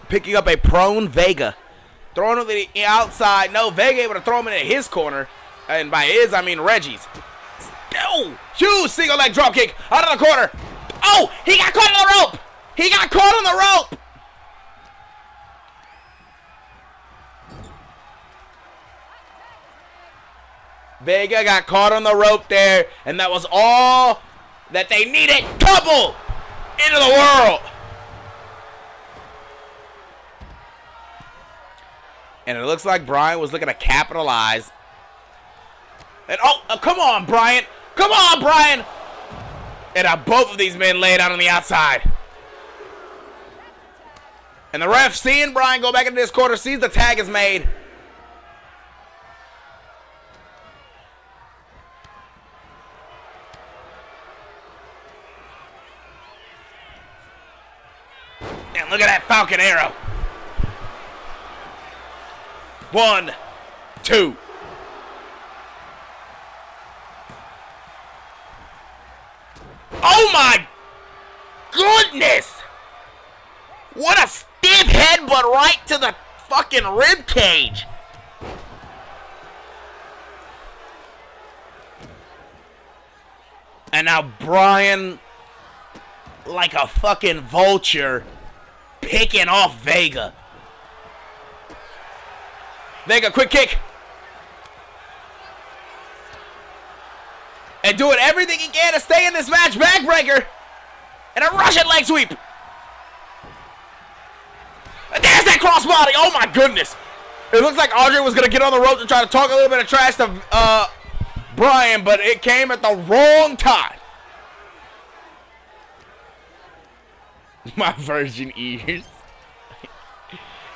picking up a prone Vega. Throwing him to the outside. No, Vega able to throw him into his corner. And by his, I mean Reggie's. Oh, huge single leg drop kick out of the corner. Oh, he got caught on the rope. He got caught on the rope. Vega got caught on the rope there, and that was all that they needed. Couple into the world. And it looks like Bryan was looking to capitalize. And oh, come on, Bryan. Come on, Bryan. And both of these men laid out on the outside. And the ref, seeing Bryan go back into this corner, sees the tag is made. And look at that Falcon Arrow. 1, 2. Oh my goodness! What a stiff headbutt right to the fucking rib cage. And now Bryan, like a fucking vulture, picking off Vega. Vega, quick kick. And doing everything he can to stay in this match. Backbreaker. And a Russian leg sweep. And there's that crossbody. Oh my goodness. It looks like Andre was going to get on the rope to try to talk a little bit of trash to Bryan, but it came at the wrong time. My virgin ears.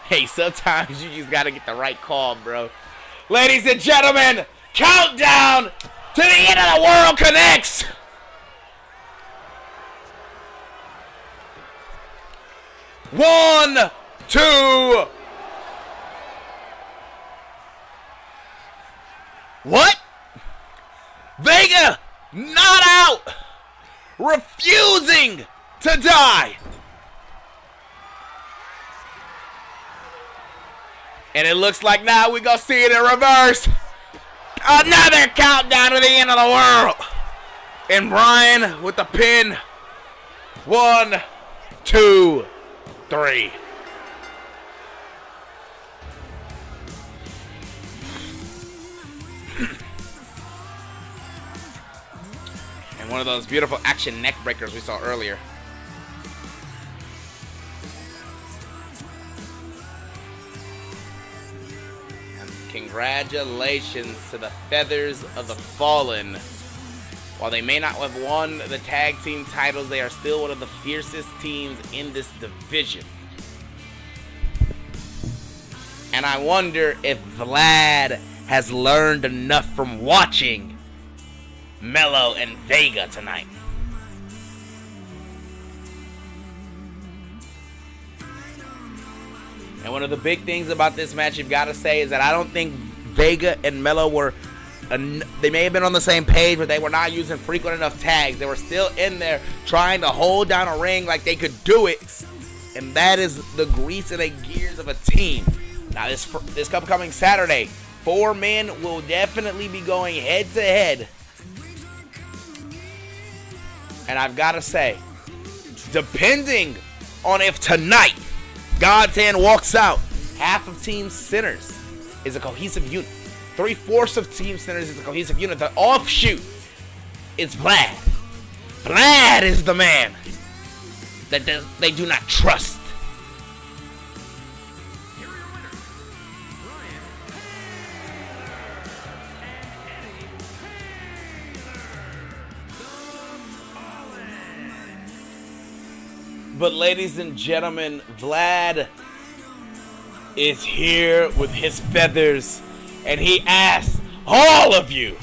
Hey, sometimes you just gotta get the right call, bro. Ladies and gentlemen, countdown to the end of the world connects. One, two. What? Vega not out. Refusing to die. And it looks like now we're going to see it in reverse. Another countdown to the end of the world. And Brian with the pin. 1, 2, 3. And one of those beautiful action neck breakers we saw earlier. And congratulations to the Feathers of the Fallen. While they may not have won the tag team titles, they are still one of the fiercest teams in this division. And I wonder if Vlad has learned enough from watching Mello and Vega tonight. And one of the big things about this match you've got to say is that I don't think Vega and Mello were... they may have been on the same page, but they were not using frequent enough tags. They were still in there trying to hold down a ring like they could do it. And that is the grease and the gears of a team. Now, this upcoming Saturday, 4 men will definitely be going head-to-head. And I've got to say, depending on if tonight God's Hand walks out, half of Team Sinners is a cohesive unit. 3/4 of Team Sinners is a cohesive unit. The offshoot is Vlad. Vlad is the man that they do not trust. Here are your winners, Brian and Eddie. But ladies and gentlemen, Vlad is here with his feathers. And he asks all of you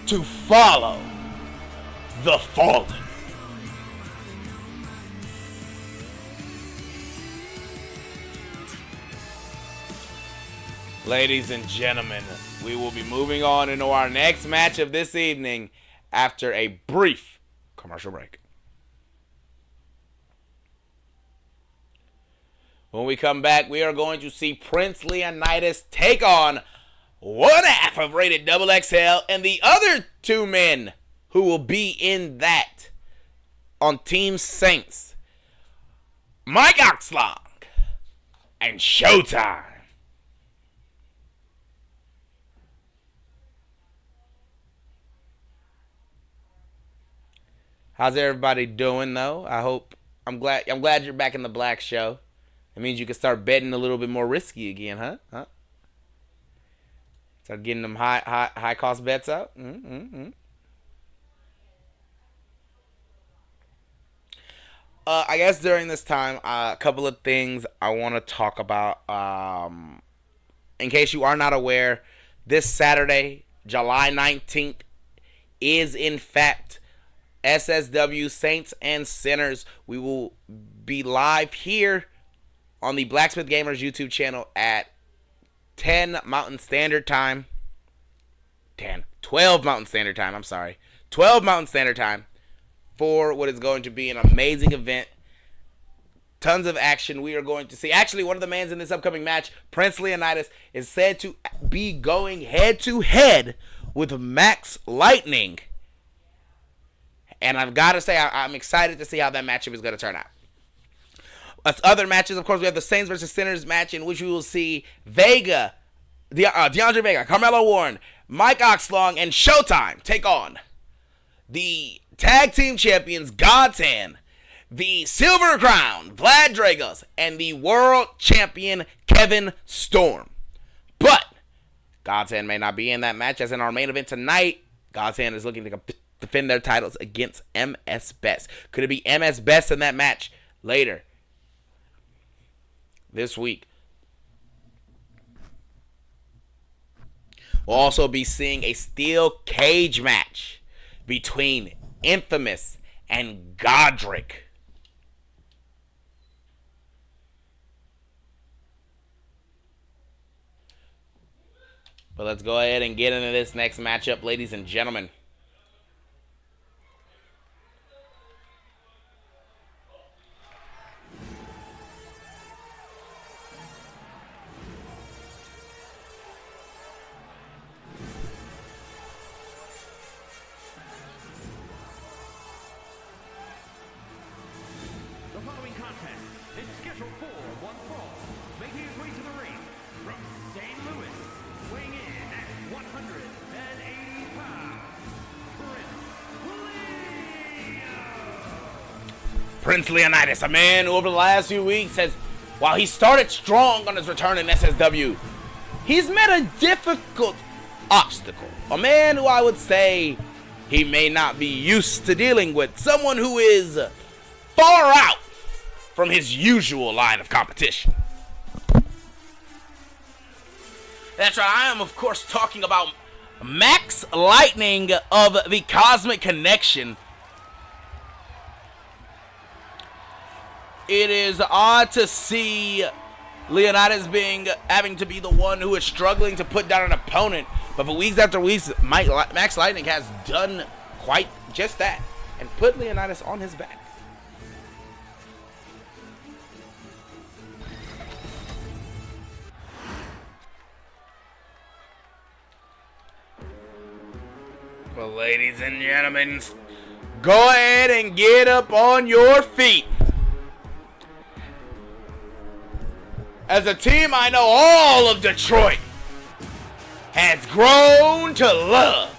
to follow the Fallen. Ladies and gentlemen, we will be moving on into our next match of this evening after a brief commercial break. When we come back, we are going to see Prince Leonidas take on one half of Rated XXL and the other 2 men who will be in that on Team Saints. Mike Oxlong and Showtime. How's everybody doing though? I'm glad you're back in the Black Show. It means you can start betting a little bit more risky again, huh? Start getting them high cost bets out. I guess during this time, a couple of things I want to talk about. In case you are not aware, this Saturday, July 19th, is in fact SSW Saints and Sinners. We will be live here on the Blacksmith Gamers YouTube channel at 10 Mountain Standard Time. 12 Mountain Standard Time, I'm sorry. 12 Mountain Standard Time for what is going to be an amazing event. Tons of action we are going to see. Actually, one of the men in this upcoming match, Prince Leonidas, is said to be going head-to-head with Max Lightning. And I've got to say, I'm excited to see how that matchup is going to turn out. Other matches, of course, we have the Saints versus Sinners match in which we will see Vega, DeAndre Vega, Carmelo Warren, Mike Oxlong, and Showtime take on the tag team champions God's Hand, the Silver Crown, Vlad Dragos, and the world champion Kevin Storm. But God's Hand may not be in that match, as in our main event tonight, God's Hand is looking to defend their titles against MS Best. Could it be MS Best in that match later this week. We'll also be seeing a steel cage match between Infamous and Godric. But let's go ahead and get into this next matchup, ladies and gentlemen. The following contest is scheduled for one fall, making his way to the ring from St. Louis, weighing in at 180 pounds, Prince Leonidas, a man who over the last few weeks has, while he started strong on his return in SSW, he's met a difficult obstacle. A man who I would say he may not be used to dealing with. Someone who is far out from his usual line of competition. That's right, I am of course talking about Max Lightning of the Cosmic Connection. It is odd to see Leonidas having to be the one who is struggling to put down an opponent, but for weeks after weeks, Max Lightning has done quite just that and put Leonidas on his back. Well, ladies and gentlemen, go ahead and get up on your feet. As a team I know all of Detroit has grown to love.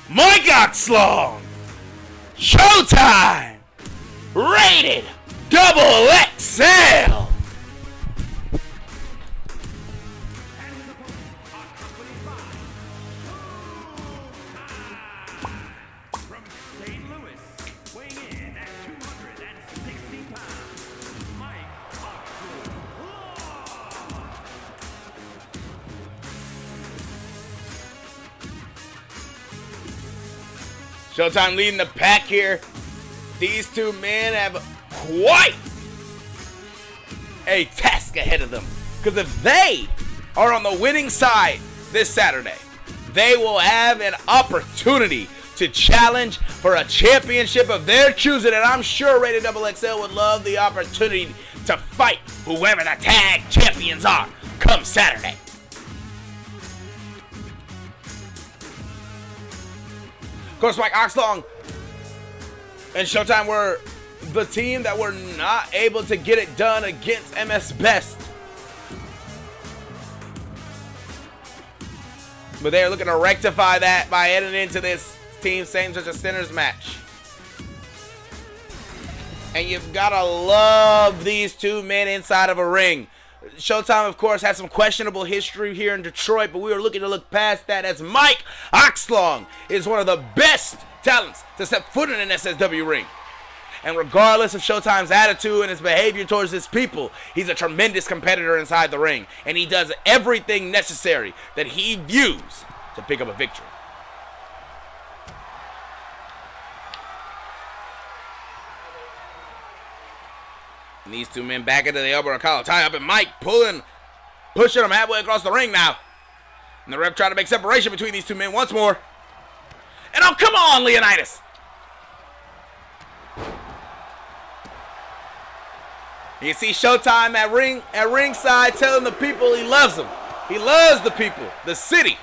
Mike Oxlong, Showtime, rated double XL. and his opponents are accompanied by from St. Louis, weighing in at 260 pounds, Mike Oxley. Showtime leading the pack here. These two men have quite a task ahead of them. Because if they are on the winning side this Saturday, they will have an opportunity to challenge for a championship of their choosing. And I'm sure Rated Double XL would love the opportunity to fight whoever the tag champions are come Saturday. Of course, Mike Oxlong and Showtime were the team that were not able to get it done against MS Best. But they are looking to rectify that by heading into this Team Same Such a Sinners match. And you've got to love these two men inside of a ring. Showtime, of course, has some questionable history here in Detroit, but we are looking to look past that as Mike Oxlong is one of the best talents to step foot in an SSW ring. And regardless of Showtime's attitude and his behavior towards his people, he's a tremendous competitor inside the ring, and he does everything necessary that he views to pick up a victory. And these two men back into the elbow and collar tie up, and Mike pushing him halfway across the ring now. And the ref trying to make separation between these two men once more. And oh, come on, Leonidas! You see Showtime at ringside telling the people he loves them. He loves the people, the city.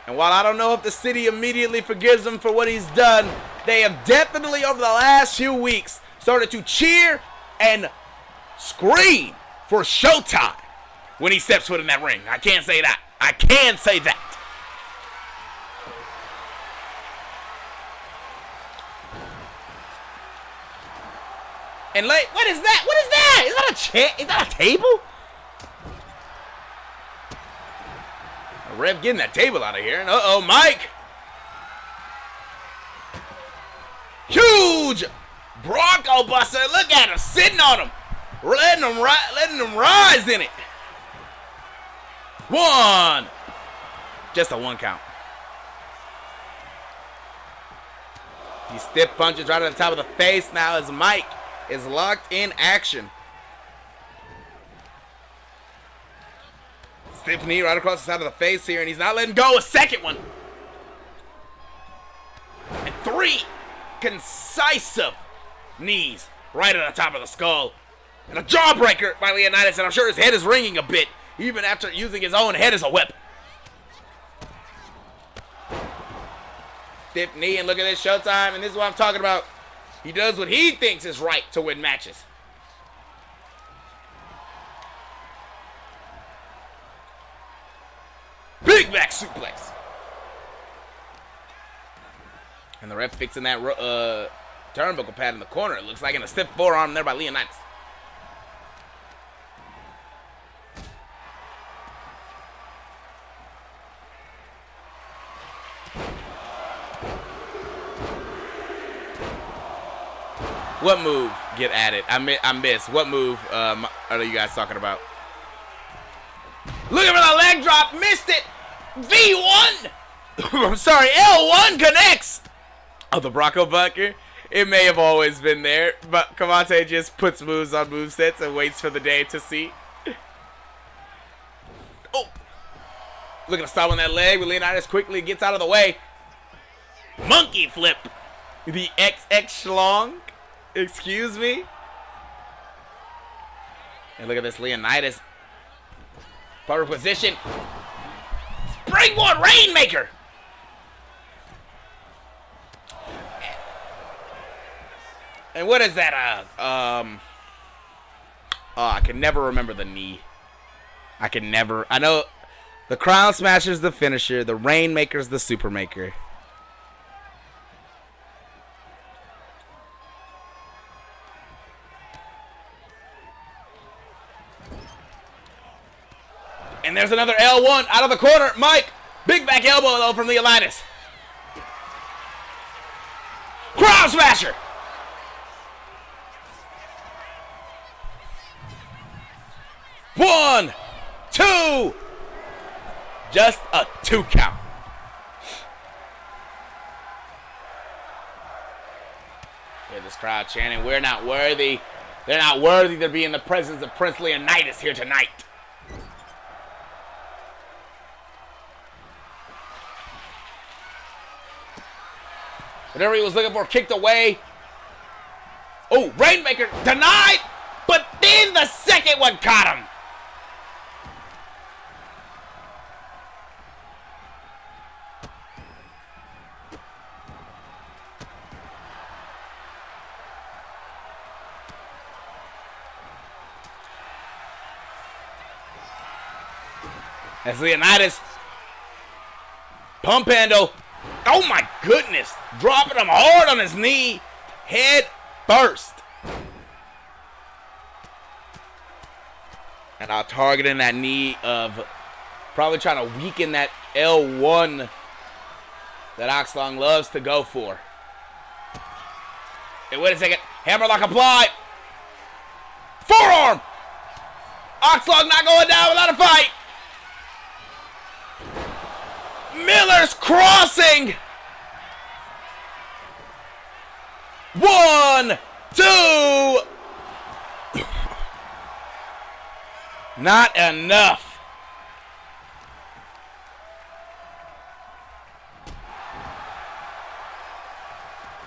And while I don't know if the city immediately forgives him for what he's done, they have definitely over the last few weeks started to cheer and scream for Showtime when he steps foot in that ring. I can't say that. I can say that. And what is that? What is that? Is that a chair? Is that a table? A ref getting that table out of here. And uh-oh, Mike. huge Bronco Buster. Look at him sitting on him. Letting him rise in it. 1. Just a 1 count. He stiff punches right at the top of the face now as Mike is locked in action. Stiff knee right across the side of the face here, and he's not letting go. A second one. And 3 concisive knees right at the top of the skull. And a jawbreaker by Leonidas, and I'm sure his head is ringing a bit, even after using his own head as a weapon. Stiff knee, and look at this, Showtime, and this is what I'm talking about. He does what he thinks is right to win matches. Big back suplex. And the ref fixing that turnbuckle pad in the corner. It looks like in a stiff forearm there by Leonidas. What move get added? I missed. What move are you guys talking about? Looking for the leg drop. Missed it. V1. I'm sorry. L1 connects. Oh, the Bronco Buster. It may have always been there, but Kamate just puts moves on movesets and waits for the day to see. Oh. Looking to stop on that leg, but Leonidas quickly gets out of the way. Monkey flip. The XX schlong. Excuse me? And look at this Leonidas. Proper position. Springboard Rainmaker. And what is that? Oh, I can never remember the knee. I know the Crown Smasher's the finisher. The Rainmaker's the Supermaker. And there's another L1 out of the corner. Mike, big back elbow though from Leonidas. Crown Smasher. One, 2. Just a 2 count. Hear this crowd chanting, "We're not worthy. They're not worthy to be in the presence of Prince Leonidas here tonight." Whatever he was looking for, kicked away. Oh, Rainmaker denied, but then the second one caught him. As Leonidas, pump handle. Oh my goodness. Dropping him hard on his knee. Head first. And now targeting that knee of probably trying to weaken that L1 that Oxlong loves to go for. Hey, wait a second. Hammerlock applied. Forearm. Oxlong not going down without a fight. Miller's crossing. 1, 2. Not enough.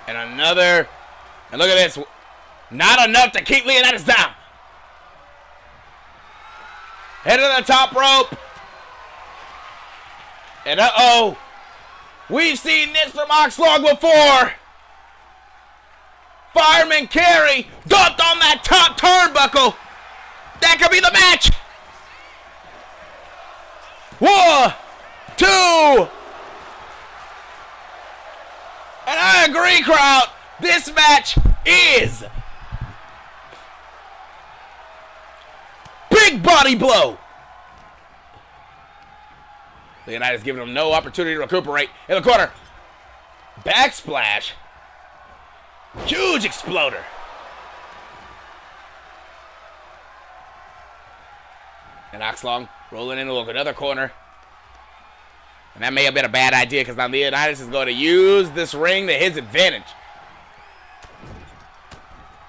And another. And look at this. Not enough to keep Leonidas down. Head to the top rope. And uh-oh. We've seen this from Oxlong before. Fireman carry. Dumped on that top turnbuckle. That could be the match. 1, 2. And I agree, crowd. This match is big body blow. Leonidas giving him no opportunity to recuperate in the corner. Backsplash. Huge exploder. And Oxlong rolling into another corner. And that may have been a bad idea because now Leonidas is going to use this ring to his advantage.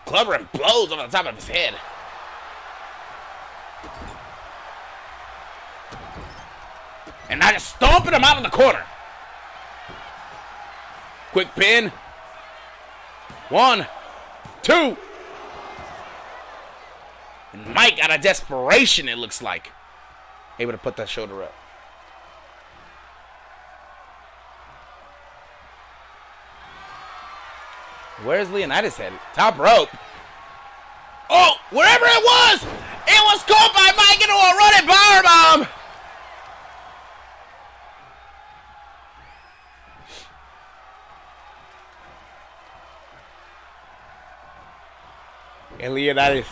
Clubber and blows over the top of his head. And now just stomping him out in the corner. Quick pin. 1, 2. And Mike, out of desperation, it looks like, able to put that shoulder up. Where's Leonidas headed? Top rope. Oh, wherever it was caught by Mike into a running powerbomb. And Leonidas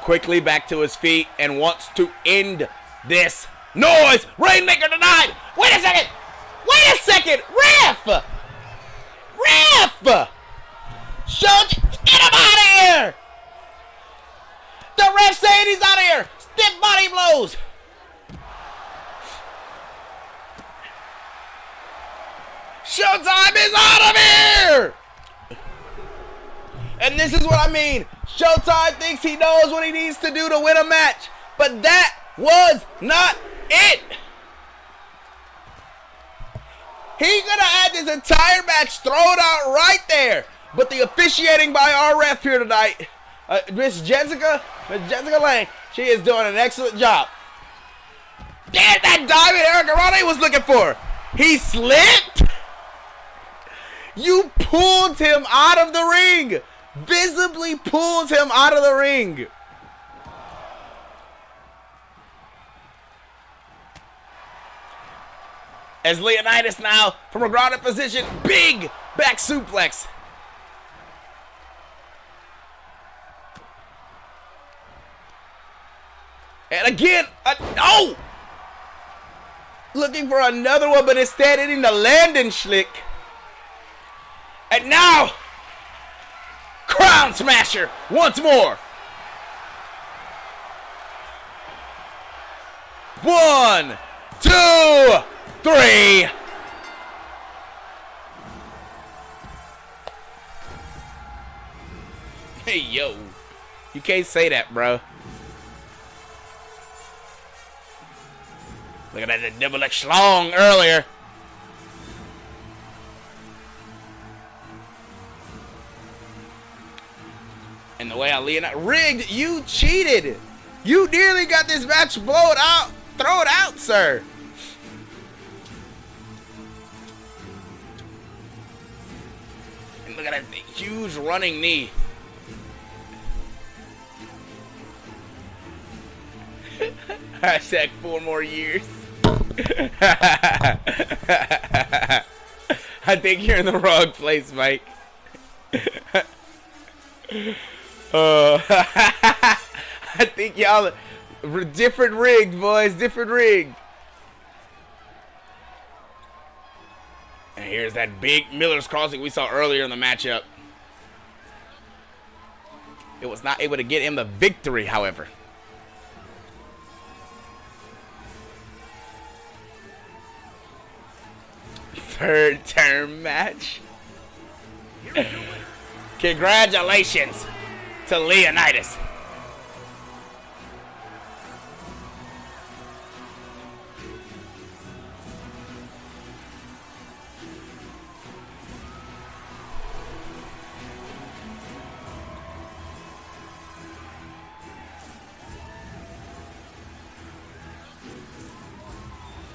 quickly back to his feet and wants to end this noise. Rainmaker denied. Wait a second. Wait a second. Ref. Get him out of here. The ref saying he's out of here. Stiff body blows. Showtime is out of here. And this is what I mean. Showtime thinks he knows what he needs to do to win a match. But that was not it. He could have had this entire match thrown out right there. But the officiating by our ref here tonight, Miss Jessica Lang, she is doing an excellent job. There's that diamond Eric Arane was looking for. He slipped. You pulled him out of the ring. Visibly pulls him out of the ring. As Leonidas now, from a grounded position, big back suplex. And again, no! Looking for another one, but instead hitting the landing schlick. And now, Crown Smasher once more. 1, 2, 3. Hey, yo. You can't say that, bro. Look at that double X schlong earlier. And the way I Leonidas rigged, you cheated. You nearly got this match thrown out, sir. And look at that huge running knee. Hashtag 4 more years. I think you're in the wrong place, Mike. I think y'all different rigged, boys. Different rigged. And here's that big Miller's crossing we saw earlier in the matchup. It was not able to get him the victory, however. Third term match. Congratulations to Leonidas.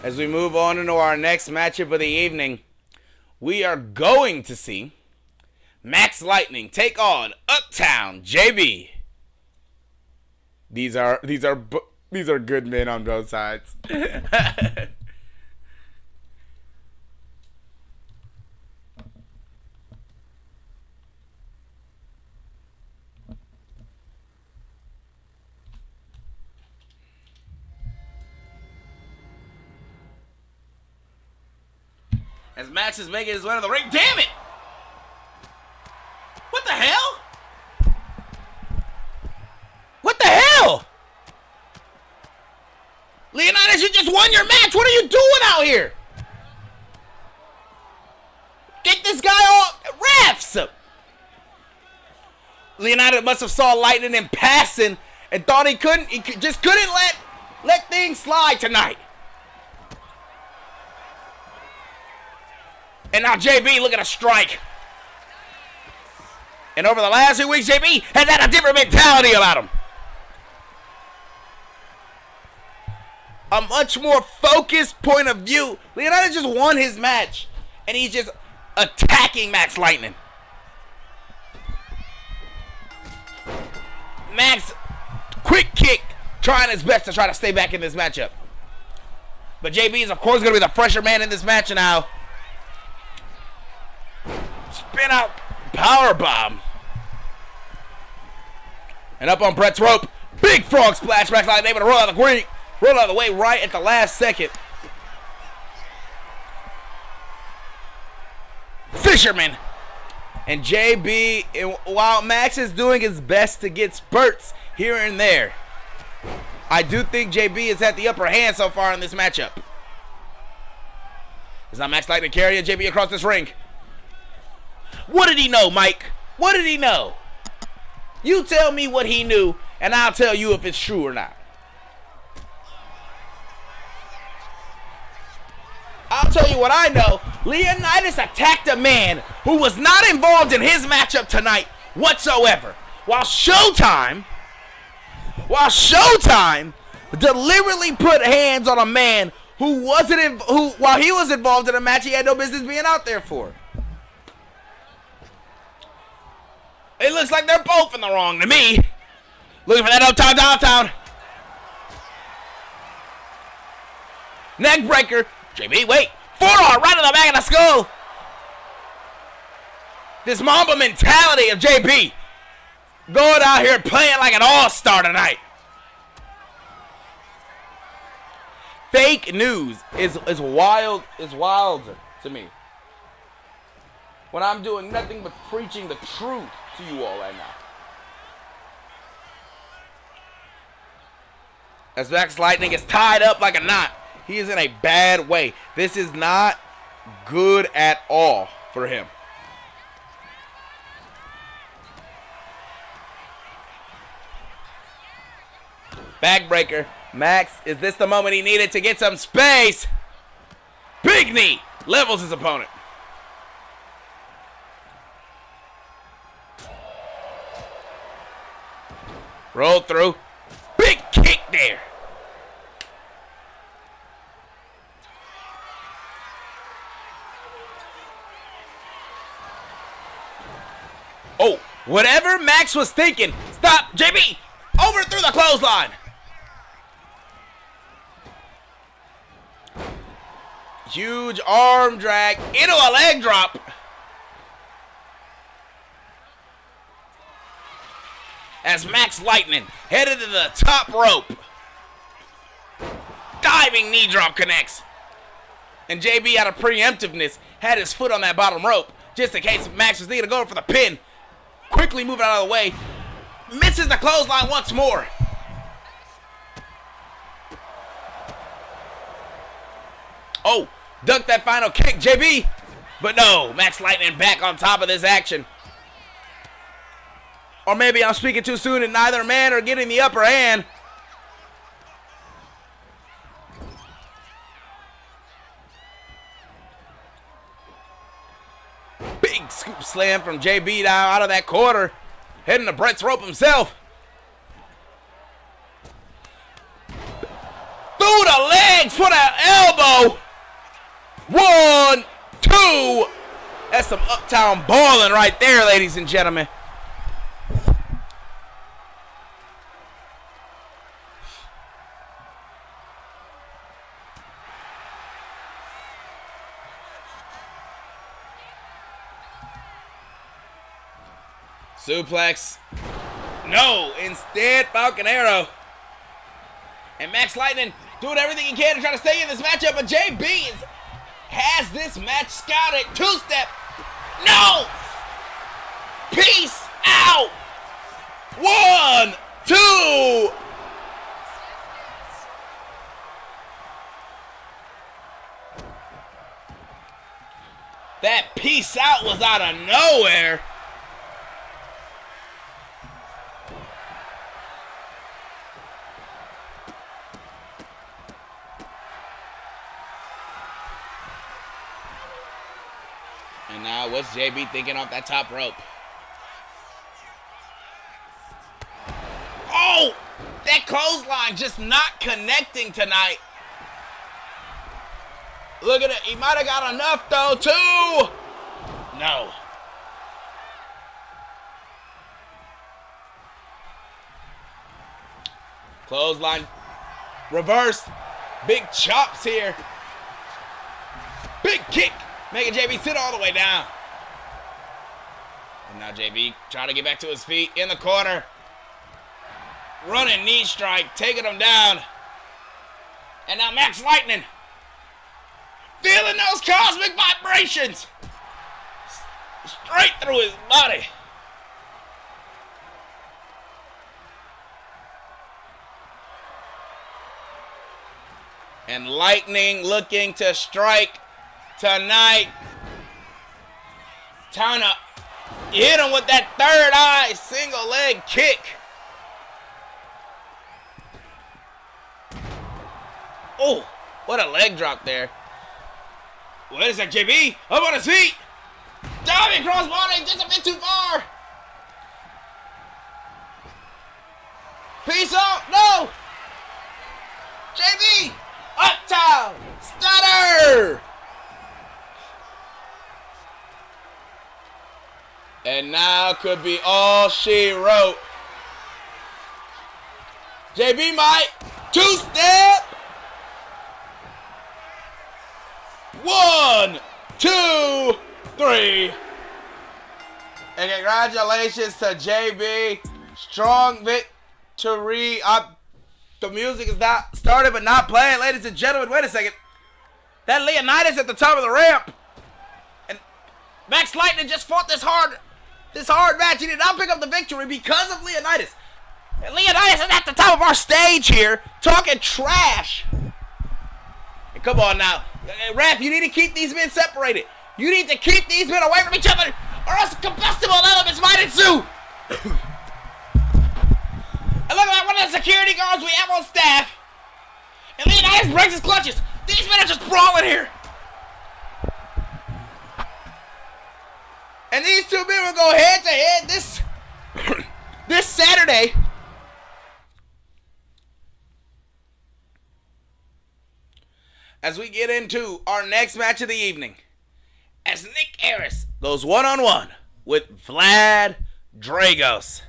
As we move on into our next matchup of the evening, we are going to see Max Lightning take on Uptown JB. These are good men on both sides. As Max is making his way to the ring. Damn it! won your match. What are you doing out here? Get this guy off. Refs. Leonidas must have saw lightning in passing and thought he just couldn't let things slide tonight. And now JB, look at a strike. And over the last 2 weeks, JB has had a different mentality about him. A much more focused point of view. Leonidas just won his match, and he's just attacking Max Lightning. Max, quick kick, trying his best to try to stay back in this matchup. But JB is, of course, going to be the fresher man in this match now. Spin out power bomb. And up on Brett's rope. Big frog splash. Max Lightning able to roll out of the way right at the last second. Fisherman. And JB, while Max is doing his best to get spurts here and there, I do think JB has had the upper hand so far in this matchup. Is now Max Lightning carrying JB across this ring. What did he know, Mike? What did he know? You tell me what he knew, and I'll tell you if it's true or not. I'll tell you what I know. Leonidas attacked a man who was not involved in his matchup tonight whatsoever. While Showtime deliberately put hands on a man who while he was involved in a match he had no business being out there for. It looks like they're both in the wrong to me. Looking for that uptown. Neck breaker. JB, wait. Forearm right in the back of the skull. This Mamba mentality of JB. Going out here playing like an all-star tonight. Fake news is wild to me. When I'm doing nothing but preaching the truth to you all right now. As Max Lightning is tied up like a knot. He is in a bad way. This is not good at all for him. Backbreaker. Max, is this the moment he needed to get some space? Big knee. Levels his opponent. Roll through. Big kick there. Oh, whatever Max was thinking. Stop. JB, overthrew the clothesline. Huge arm drag into a leg drop. As Max Lightning headed to the top rope. Diving knee drop connects. And JB, out of preemptiveness, had his foot on that bottom rope just in case Max was thinking of going for the pin. Quickly moving out of the way. Misses the clothesline once more. Oh, ducked that final kick, JB. But no, Max Lightning back on top of this action. Or maybe I'm speaking too soon and neither man are getting the upper hand. Big scoop slam from JB down out of that corner. Heading to Brett's rope himself. Through the legs for that elbow. 1, 2. That's some uptown balling right there, ladies and gentlemen. Suplex. No, instead Falcon Arrow. And Max Lightning doing everything he can to try to stay in this matchup, but JB has this match scouted. Two-step. No! Peace out! 1, 2. kicks out was out of nowhere. And now what's JB thinking off that top rope? Oh! That clothesline just not connecting tonight. Look at it. He might have got enough, though, too. No. Clothesline. Reverse. Big chops here. Big kick. Making JB sit all the way down. And now JB trying to get back to his feet in the corner. Running knee strike, taking him down. And now Max Lightning. Feeling those cosmic vibrations. Straight through his body. And Lightning looking to strike tonight. Trying to hit him with that third eye single leg kick. Oh, what a leg drop there. Wait a sec, JB. Up on his feet. Diving crossbody, just a bit too far. Peace out. No. JB. Uptown. Stutter. And now could be all she wrote. JB might. Two-step. 1, 2, 3. And congratulations to JB. Strong victory. The music is not started but not playing. Ladies and gentlemen, wait a second. That Leonidas at the top of the ramp. And Max Lightning just fought this hard match. He did not pick up the victory because of Leonidas. And Leonidas is at the top of our stage here talking trash. And come on now. Ref, you need to keep these men separated. You need to keep these men away from each other, or else combustible elements might ensue. And look at that, one of the security guards we have on staff. And Leonidas breaks his clutches. These men are just brawling here. And these two men will go head to head this Saturday. As we get into our next match of the evening, as Nick Harris goes one-on-one with Vlad Dragos.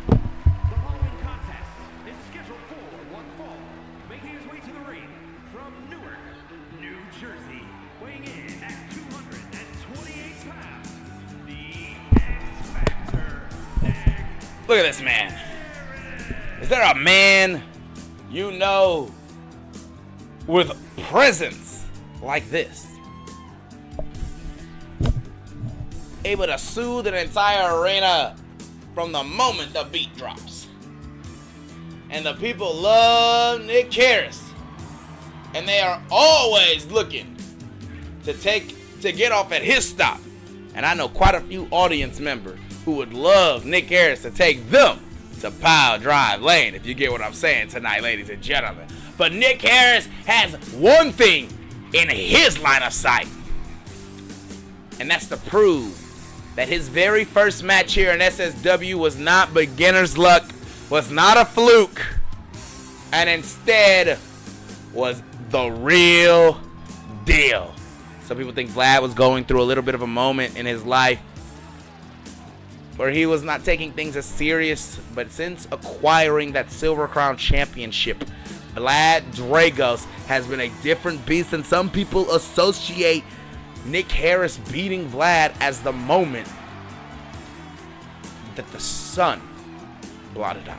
The following contest is scheduled for one fall, making his way to the ring from Newark, New Jersey, weighing in at 228 pounds, the X Factor, Nick. Look at this man. Is there a man you know with presence like this? Able to soothe an entire arena from the moment the beat drops. And the people love Nick Harris. And they are always looking to get off at his stop. And I know quite a few audience members who would love Nick Harris to take them to Pile Drive Lane, if you get what I'm saying tonight, ladies and gentlemen. But Nick Harris has one thing in his line of sight. And that's to prove that his very first match here in SSW was not beginner's luck, was not a fluke, and instead was the real deal. Some people think Vlad was going through a little bit of a moment in his life where he was not taking things as serious, but since acquiring that Silver Crown Championship, Vlad Dragos has been a different beast, and some people associate Nick Harris beating Vlad as the moment that the sun blotted out.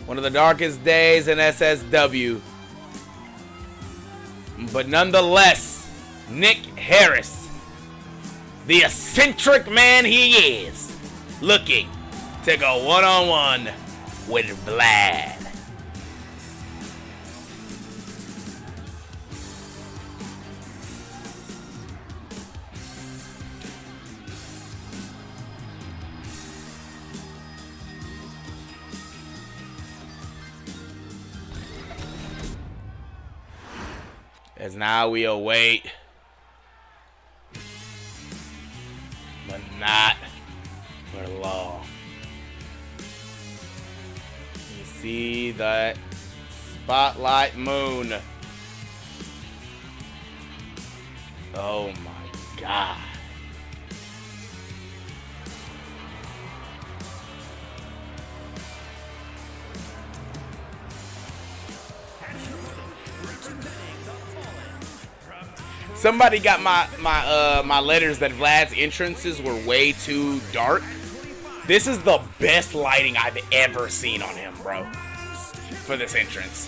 One of the darkest days in SSW. But nonetheless, Nick Harris the eccentric man he is, looking to go one-on-one with Vlad. As now we await, but not for long. You see that spotlight moon. Oh my God. Somebody got my letters that Vlad's entrances were way too dark. This is the best lighting I've ever seen on him, bro, for this entrance.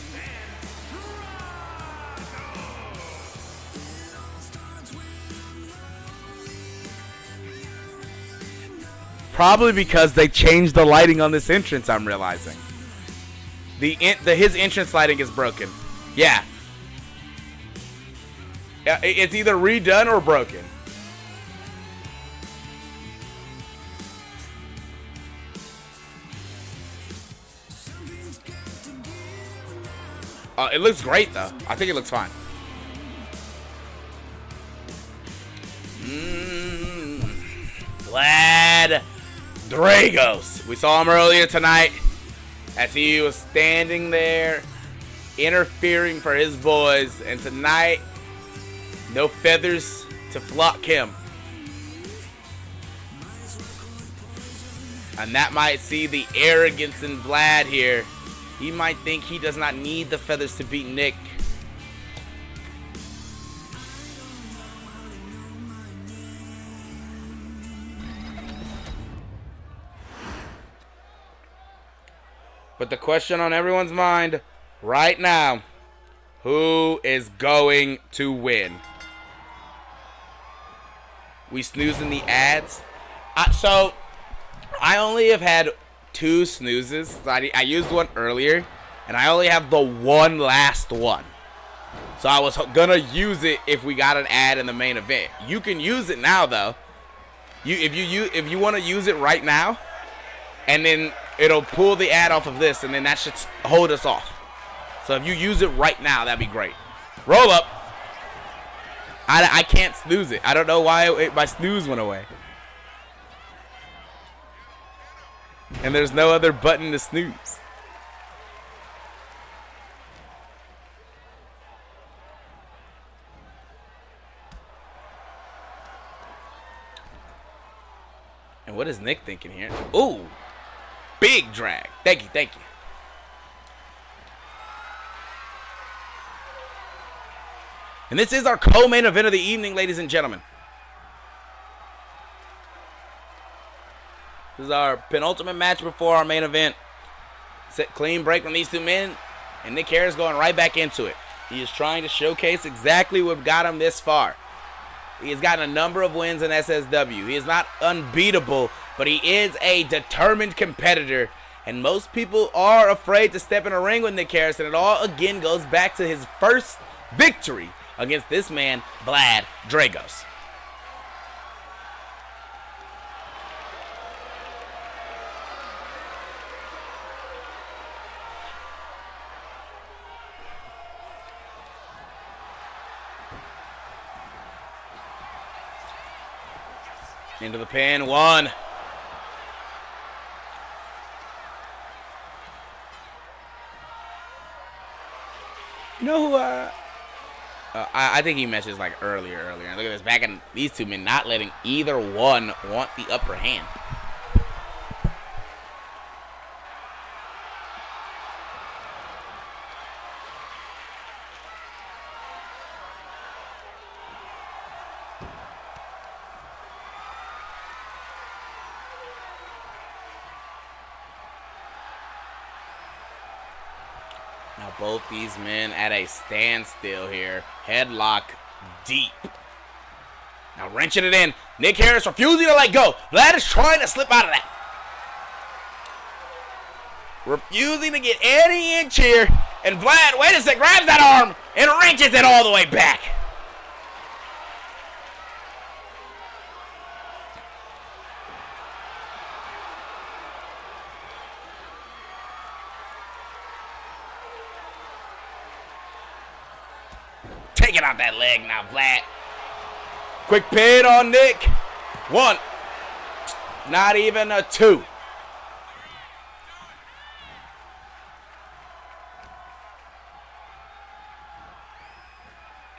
Probably because they changed the lighting on this entrance, I'm realizing. His entrance lighting is broken. Yeah. It's either redone or broken. It looks great, though. I think it looks fine. Vlad Dragos. We saw him earlier tonight as he was standing there interfering for his boys. And tonight, no feathers to flock him. And that might see the arrogance in Vlad here. He might think he does not need the feathers to beat Nick. But the question on everyone's mind right now, who is going to win? We snoozing the ads. So I only have had 2 snoozes. So I used one earlier, and I only have the one last one. So I was gonna use it if we got an ad in the main event. You can use it now, though. If you want to use it right now, and then it'll pull the ad off of this, and then that should hold us off. So if you use it right now, that'd be great. Roll up. I can't snooze it. I don't know why my snooze went away. And there's no other button to snooze. And what is Nick thinking here? Ooh. Big drag. Thank you, thank you. And this is our co-main event of the evening, ladies and gentlemen. This is our penultimate match before our main event. Set clean break from these 2 men, and Nick Harris going right back into it. He is trying to showcase exactly what got him this far. He has gotten a number of wins in SSW. He is not unbeatable, but he is a determined competitor, and most people are afraid to step in a ring with Nick Harris, and it all again goes back to his first victory against this man, Vlad Dragos. Into the pin, 1. You know who, I think he mentions like earlier. Look at this, back in these 2 men not letting either one want the upper hand. Now both these men at a standstill here. Headlock deep. Now wrenching it in. Nick Harris refusing to let go. Vlad is trying to slip out of that. Refusing to get any inch here. And Vlad, wait a sec, grabs that arm and wrenches it all the way back. Taking out that leg now, Vlad. Quick pin on Nick. 1. Not even a 2.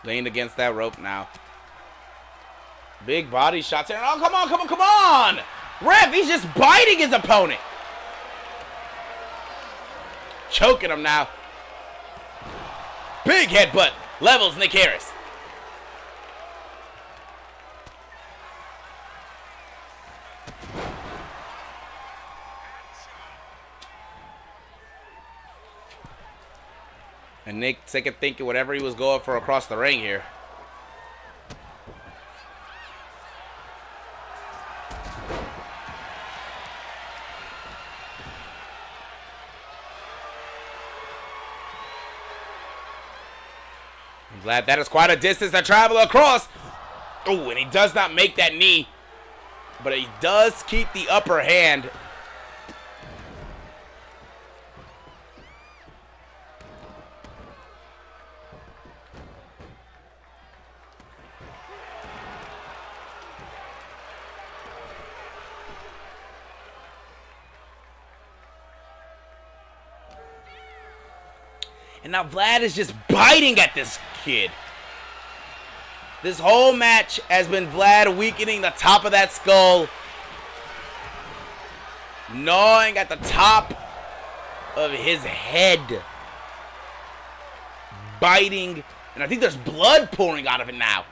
Leaned against that rope now. Big body shots here. Oh, come on, come on, come on. Ref, he's just biting his opponent. Choking him now. Big headbutt. Levels Nick Harris. And Nick second thinking whatever he was going for across the ring here. I'm glad that is quite a distance to travel across. Oh, and he does not make that knee. But he does keep the upper hand. And now Vlad is just biting at this kid. This whole match has been Vlad weakening the top of that skull. Gnawing at the top of his head. Biting. And I think there's blood pouring out of it now.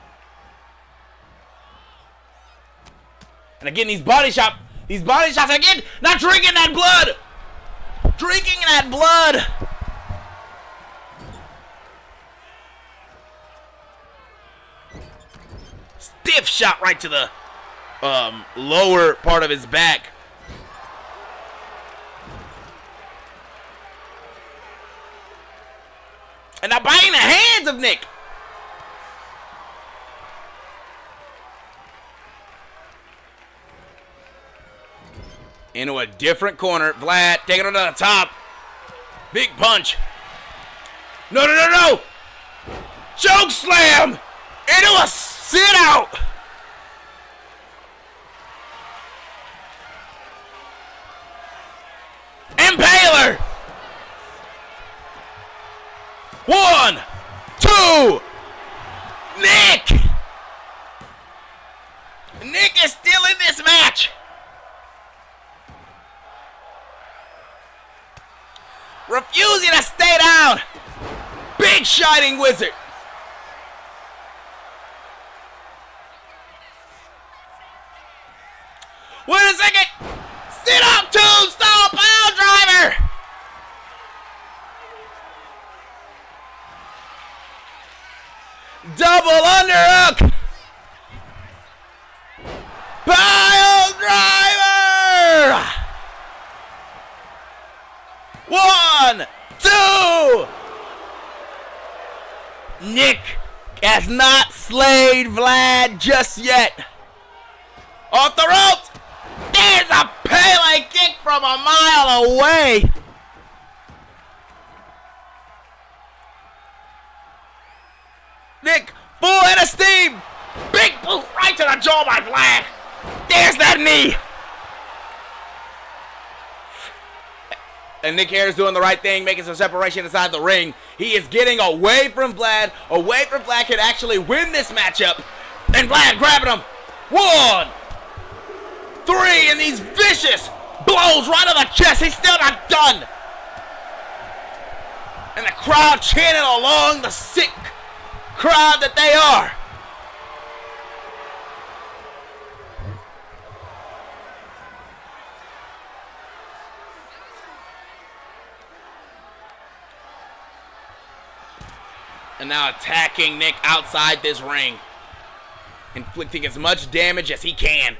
And again, these body shots again, not drinking that blood. Drinking that blood. Stiff shot right to the lower part of his back. And now biting the hands of Nick. Into a different corner. Vlad taking it to the top. Big punch. No, no, no, no. Choke slam. Into a sit out. Impaler. 1, 2. Nick. Nick is still in this match. Refusing to stay down. Big Shining Wizard. Wait a second. Sit up tombstone pile driver. Double underhook. Pile driver. 1, 2. Nick has not slayed Vlad just yet. Off the ropes. There's a Pele kick from a mile away. Nick, full head of steam. Big boot right to the jaw by Vlad. There's that knee. And Nick Harris doing the right thing, making some separation inside the ring. He is getting away from Vlad. Away from Vlad can actually win this matchup. And Vlad grabbing him. 1, 3, and these vicious blows right on the chest. He's still not done. And the crowd chanting along, the sick crowd that they are. And now attacking Nick outside this ring. inflicting as much damage as he can.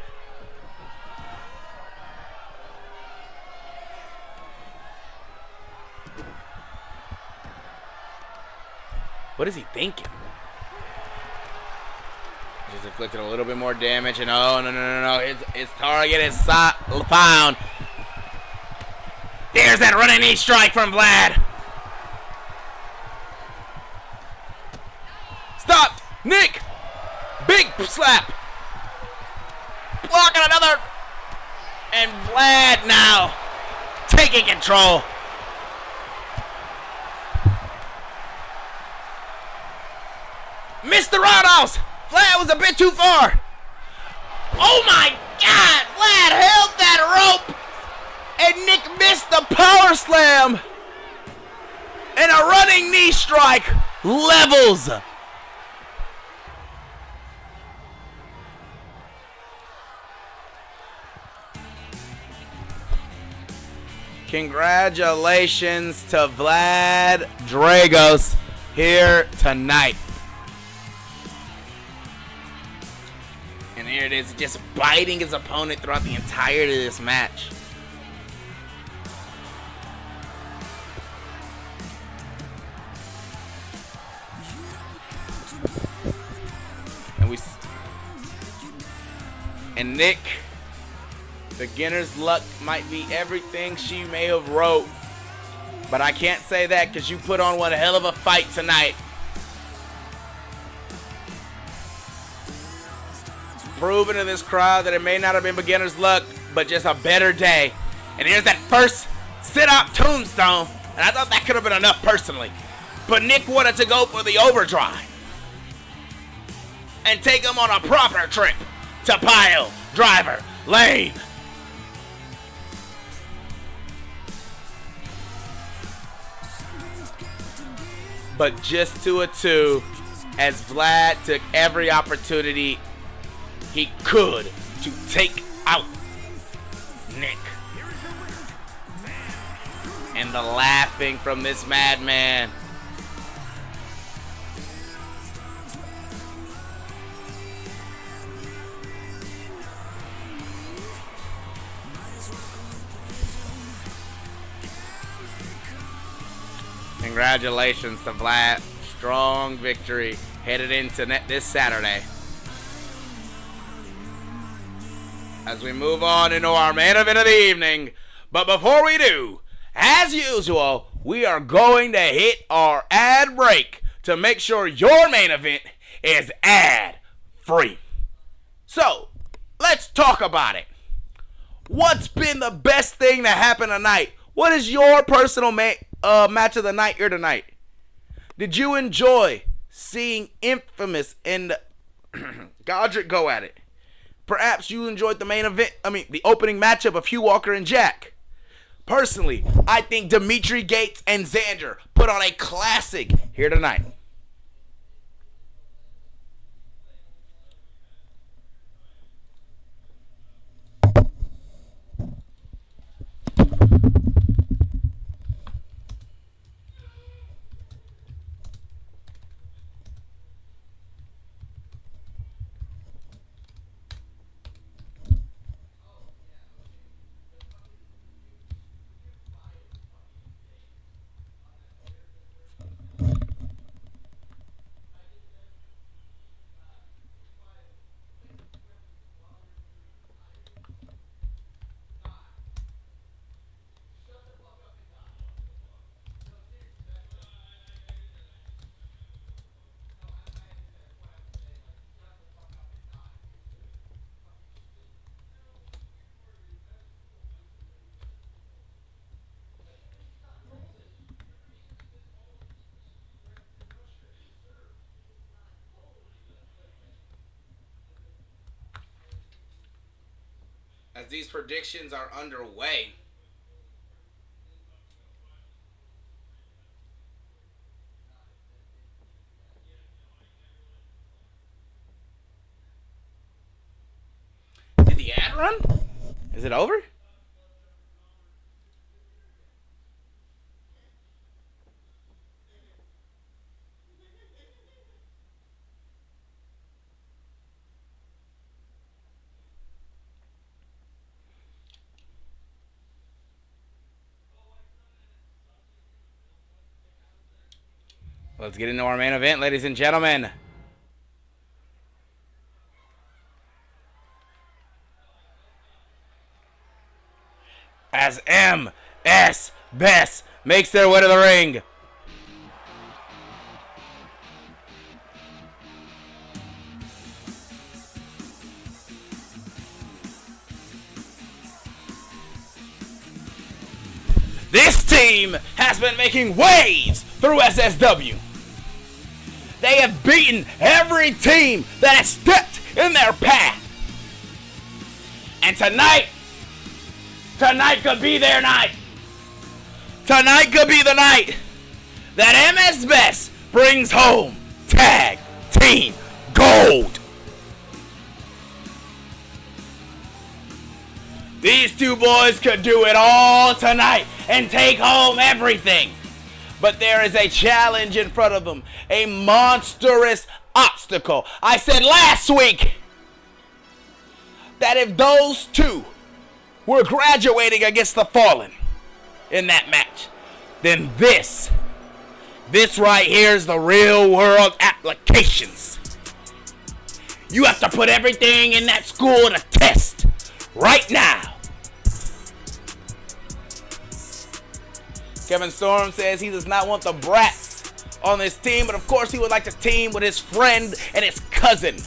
What is he thinking? Just inflicted a little bit more damage, and oh, no. His target is found. There's that running knee strike from Vlad. Stop! Nick! Big slap! Blocking another! And Vlad now taking control. Missed the roundhouse! Vlad was a bit too far. Oh my God! Vlad held that rope! And Nick missed the power slam! And a running knee strike levels. Congratulations to Vlad Dragos here tonight. And here it is, just biting his opponent throughout the entirety of this match. And Nick, beginner's luck might be everything she may have wrote, but I can't say that because you put on one hell of a fight tonight. Proving to this crowd that it may not have been beginner's luck, but just a better day. And here's that first sit-out tombstone, and I thought that could have been enough personally. But Nick wanted to go for the overdrive and take him on a proper trip to pile driver lane. But just to a 2, as Vlad took every opportunity he could to take out Nick. And the laughing from this madman. Congratulations to Vlad. Strong victory headed into this Saturday. As we move on into our main event of the evening. But before we do, as usual, we are going to hit our ad break to make sure your main event is ad free. So, let's talk about it. What's been the best thing to happen tonight? What is your personal match of the night here tonight? Did you enjoy seeing Infamous and Godric go at it? Perhaps you enjoyed the main event, the opening matchup of Hugh Walker and Jack. Personally, I think Dimitri Gates and Xander put on a classic here tonight. As these predictions are underway, did the ad run? Is it over? Let's get into our main event, ladies and gentlemen. As MS makes their way to the ring. This team has been making waves through SSW. They have beaten every team that has stepped in their path. And tonight could be their night. Tonight could be the night that MS Best brings home Tag Team Gold. These two boys could do it all tonight and take home everything. But there is a challenge in front of them, a monstrous obstacle. I said last week that if those two were graduating against the Fallen in that match, then this right here is the real world applications. You have to put everything in that school to test right now. Kevin Storm says he does not want the brats on this team, but of course he would like to team with his friend and his cousin.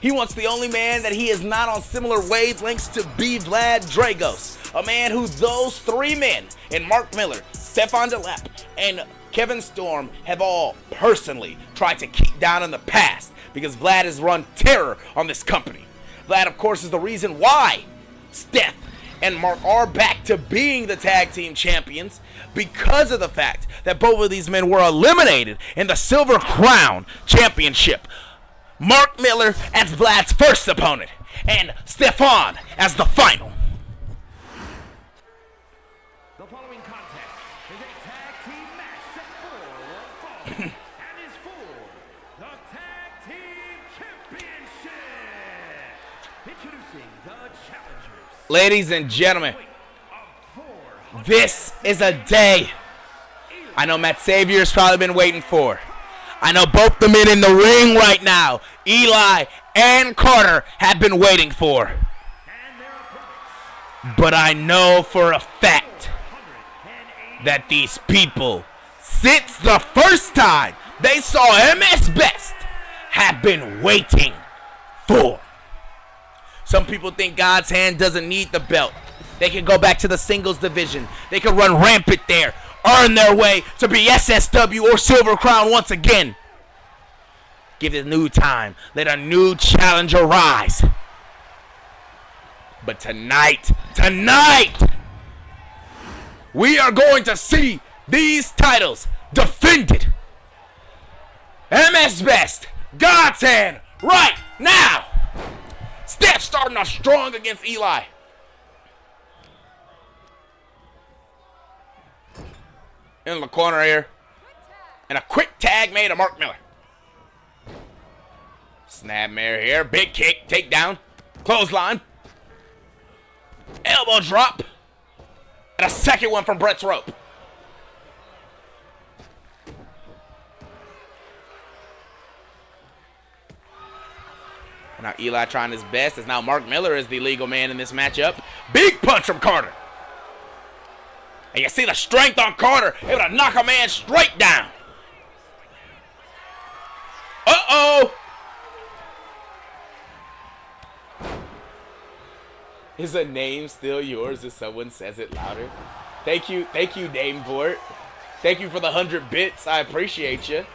He wants the only man that he is not on similar wavelengths to be Vlad Dragos, a man who those three men, and Mark Miller, Stefan DeLapp, and Kevin Storm have all personally tried to keep down in the past because Vlad has run terror on this company. Vlad, of course, is the reason why Steph and Mark are back to being the tag team champions because of the fact that both of these men were eliminated in the Silver Crown Championship. Mark Miller as Vlad's first opponent, and Stefan as the final. The following contest is a tag team match set for one fall and is for the tag team championship. Introducing the challengers. Ladies and gentlemen, this is a day I know Matt Savier's probably been waiting for. I know both the men in the ring right now, Eli and Carter, have been waiting for. But I know for a fact that these people, since the first time they saw MS Best, have been waiting for. Some people think God's Hand doesn't need the belt. They can go back to the singles division. They can run rampant there, earn their way to be SSW or Silver Crown once again. Give it a new time. Let a new challenger rise. But tonight, we are going to see these titles defended. MS Best, God's Hand, right now. Steph starting off strong against Eli. In the corner here. And a quick tag made of Mark Miller. Snapmare here. Big kick. Takedown. Clothesline. Elbow drop. And a second one from Brett's rope. Now Eli trying his best as now Mark Miller is the legal man in this matchup. Big punch from Carter. And you see the strength on Carter, able to knock a man straight down. Uh-oh. Is a name still yours if someone says it louder? Thank you, Nameport. Thank you for the 100 bits. I appreciate you.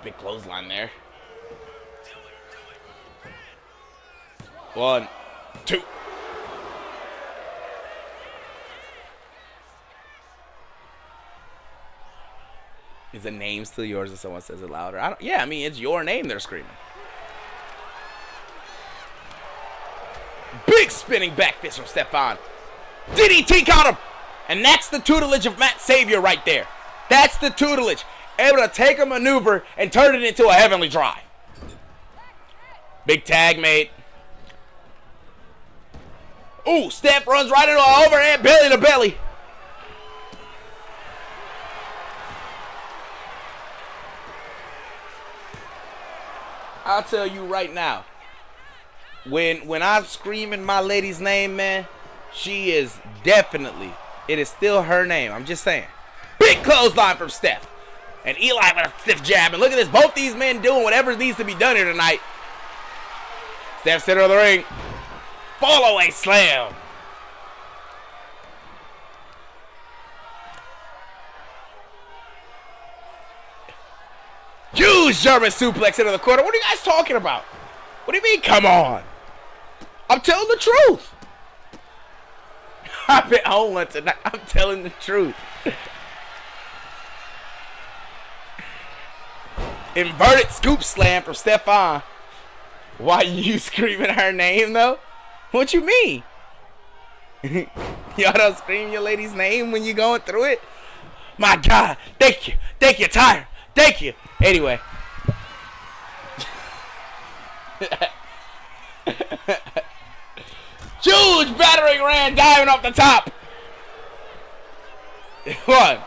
Big clothesline there. 1, 2. Is the name still yours if someone says it louder? I mean, it's your name they're screaming. Big spinning back fist from Stefan. DDT caught him. And that's the tutelage of Matt Savior right there. That's the tutelage. able to take a maneuver and turn it into a heavenly drive. Big tag made. Ooh, Steph runs right into an overhead belly to belly. I'll tell you right now, when I'm screaming my lady's name, man, she is definitely, it is still her name. I'm just saying. Big clothesline from Steph. And Eli with a stiff jab. And look at this. Both these men doing whatever needs to be done here tonight. Steph, center of the ring. Fall away slam. Huge German suplex into the corner. What are you guys talking about? What do you mean, come on? I'm telling the truth. I've been on one tonight. I'm telling the truth. Inverted scoop slam from Stefan. Why you screaming her name, though? What you mean? Y'all don't scream your lady's name when you going through it? My God. Thank you. Thank you, Tyre. Thank you. Anyway. Huge battering ram diving off the top. One.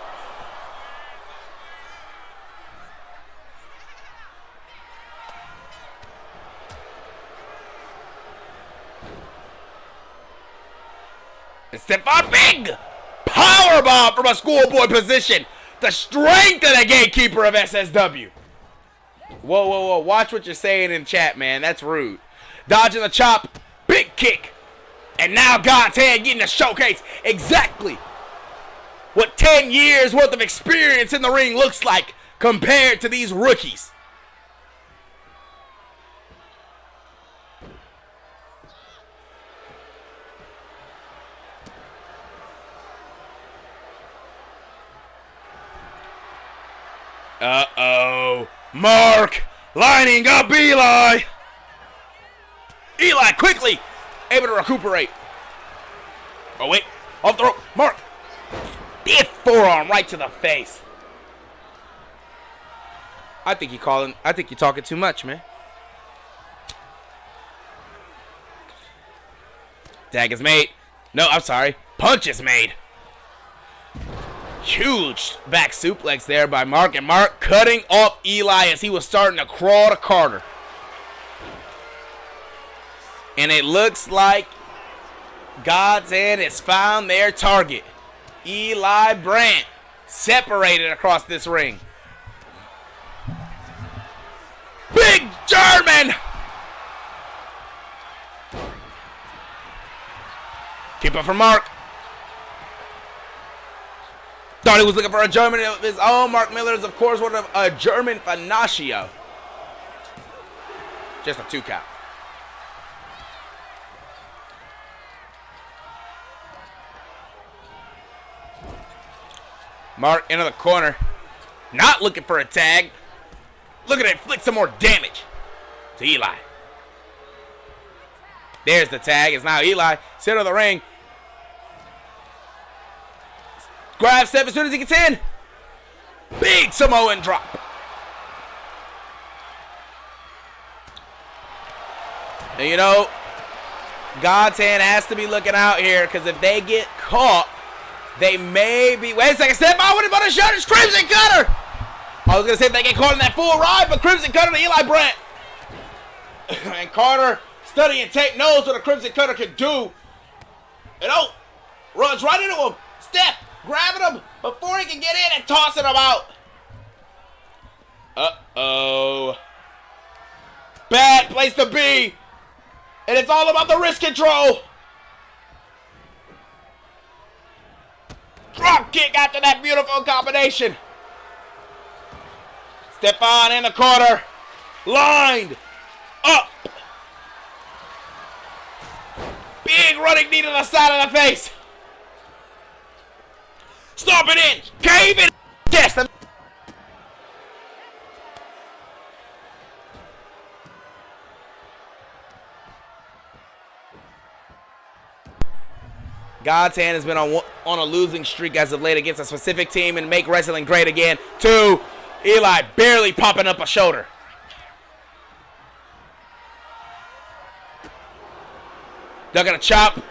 And Stefan, big powerbomb from a schoolboy position. The strength of the gatekeeper of SSW. Whoa, whoa, whoa. Watch what you're saying in chat, man. That's rude. Dodging the chop. Big kick. And now God's hand getting to showcase exactly what 10 years worth of experience in the ring looks like compared to these rookies. Uh-oh. Mark lining up Eli. Eli quickly able to recuperate. Oh, wait. Off the rope. Mark. Big forearm right to the face. I think you're talking too much, man. Tag is made. No, I'm sorry. Punch is made. Huge back suplex there by Mark, and Mark cutting off Eli as he was starting to crawl to Carter. And it looks like God's hand has found their target. Eli Brandt separated across this ring. Big German! Keep up for Mark. Thought he was looking for a German of his own. Mark Miller is, of course, one of a German Finaccio. Just a 2 count. Mark into the corner. Not looking for a tag. Looking to inflict some more damage to Eli. There's the tag. It's now Eli. Center of the ring. Grab Steph as soon as he gets in. Big Samoan drop. And you know, God's hand has to be looking out here, because if they get caught, they may be. Wait a second, Steph, I would have bought a shot. It's Crimson Cutter. I was going to say if they get caught in that full ride, but Crimson Cutter to Eli Brandt. And Carter, studying tape, knows what a Crimson Cutter can do. And runs right into him. Steph grabbing him before he can get in and tossing him out. Uh-oh. Bad place to be. And it's all about the wrist control. Drop kick after that beautiful combination. Stefan in the corner. Lined up. Big running knee to the side of the face. Stomp it in. Cave it. Yes. God's hand has been on a losing streak as of late against a specific team and make wrestling great again. 2. Eli barely popping up a shoulder. They're going to chop.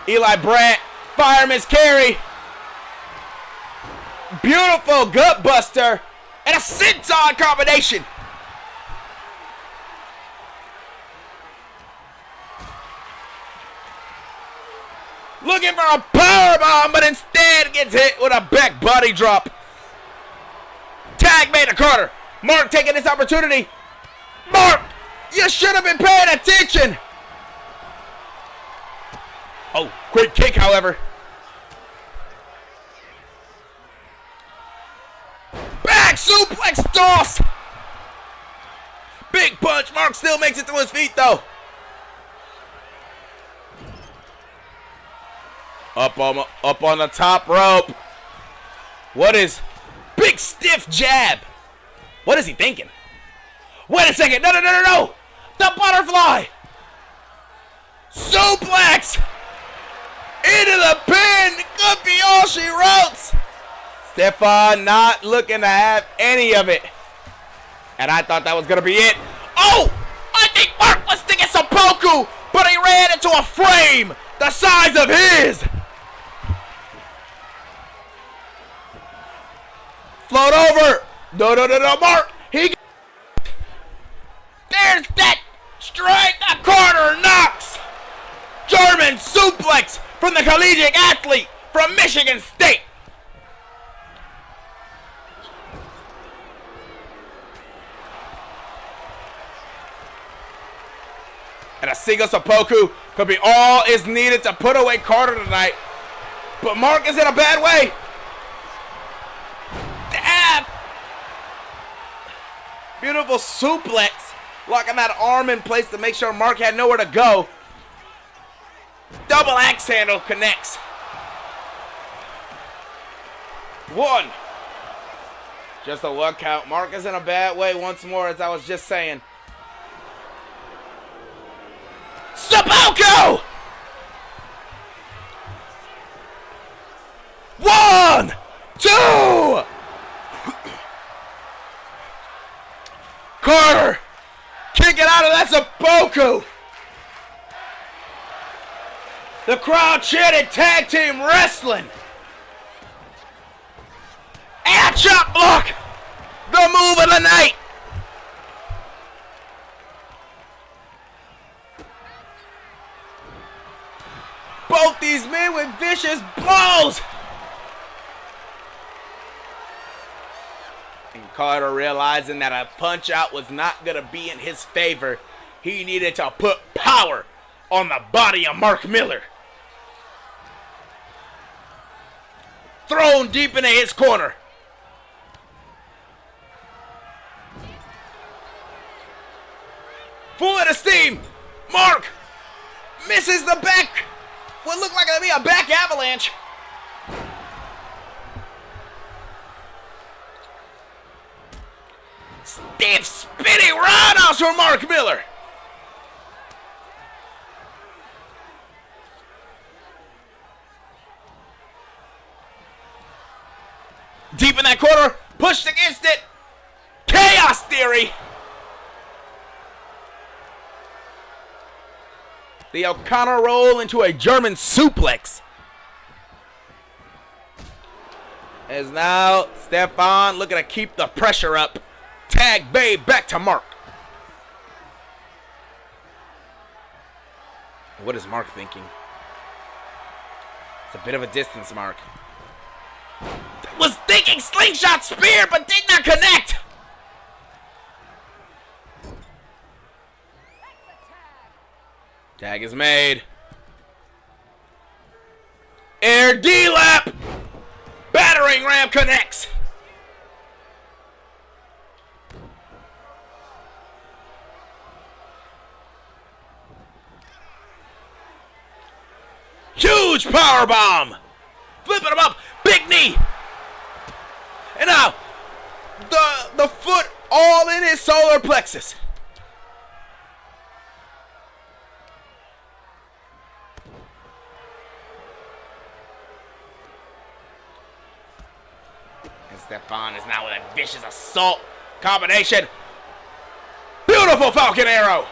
Eli Brandt, fireman's carry. Beautiful gut buster and a senton combination. Looking for a powerbomb, but instead gets hit with a back body drop. Tag made to Carter. Mark taking this opportunity. Mark, you should have been paying attention. Oh, quick kick, however. Back suplex toss. Big punch. Mark still makes it to his feet, though. Up on the top rope. What is big stiff jab? What is he thinking? Wait a second. No. The butterfly. Suplex. Into the pin. Could be all she wrote. Stefan not looking to have any of it. And I thought that was going to be it. Oh! I think Mark was thinking seppuku, but he ran into a frame the size of his. Float over. No, Mark. There's that strike. The corner knocks. German suplex from the collegiate athlete from Michigan State. And a single seppuku could be all is needed to put away Carter tonight. But Mark is in a bad way. Dab. Beautiful suplex. Locking that arm in place to make sure Mark had nowhere to go. Double axe handle connects. 1. Just a 1 count. Mark is in a bad way once more, as I was just saying. Seppuku! 1, 2. Carter, kick it out of that seppuku. The crowd chanted tag team wrestling. And a chop block. The move of the night. Both these men with vicious blows. And Carter, realizing that a punch out was not going to be in his favor, he needed to put power on the body of Mark Miller. Thrown deep into his corner. Full of steam. Mark misses the back. What looked like it'd be a back avalanche. Stiff spinning roundhouse for Mark Miller. Deep in that corner, pushed against it. Chaos Theory. The O'Connor roll into a German suplex. As now Stefan looking to keep the pressure up. Tag Bay back to Mark. What is Mark thinking? It's a bit of a distance, Mark. Was thinking slingshot spear, but did not connect. Tag is made. Air D-lap. Battering ram connects. Huge power bomb. Flipping him up. Big knee. And now the foot all in his solar plexus. And Stefan is now with a vicious assault combination. Beautiful Falcon Arrow.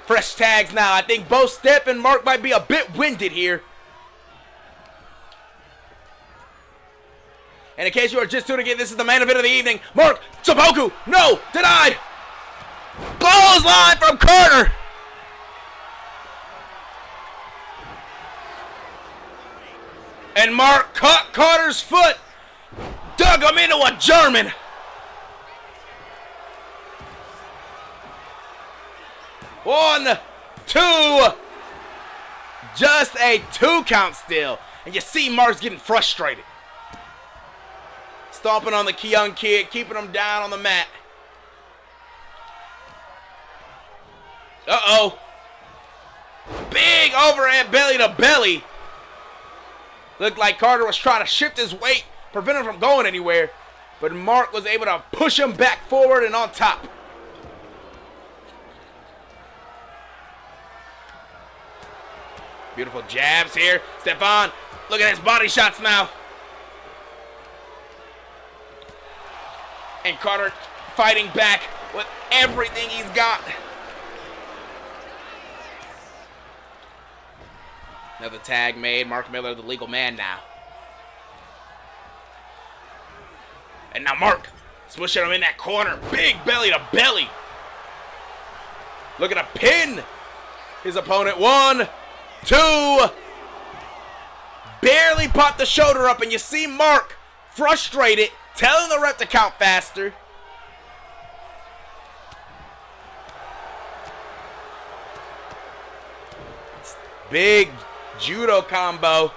Fresh tags now. I think both Steph and Mark might be a bit winded here. And in case you are just tuning in, this is the main event of the evening. Mark, Saboku, no, denied. Clothesline from Carter. And Mark caught Carter's foot, dug him into a German. One, two. Just a 2 count still. And you see Mark's getting frustrated. Stomping on the young kid, keeping him down on the mat. Uh-oh. Big overhand belly to belly. Looked like Carter was trying to shift his weight, prevent him from going anywhere. But Mark was able to push him back forward and on top. Beautiful jabs here. Stefan, look at his body shots now. And Carter fighting back with everything he's got. Another tag made. Mark Miller, the legal man now. And now Mark smushing him in that corner. Big belly to belly. Looking to pin his opponent. 1, 2. Barely popped the shoulder up, and you see Mark frustrated, telling the ref to count faster. Big judo combo.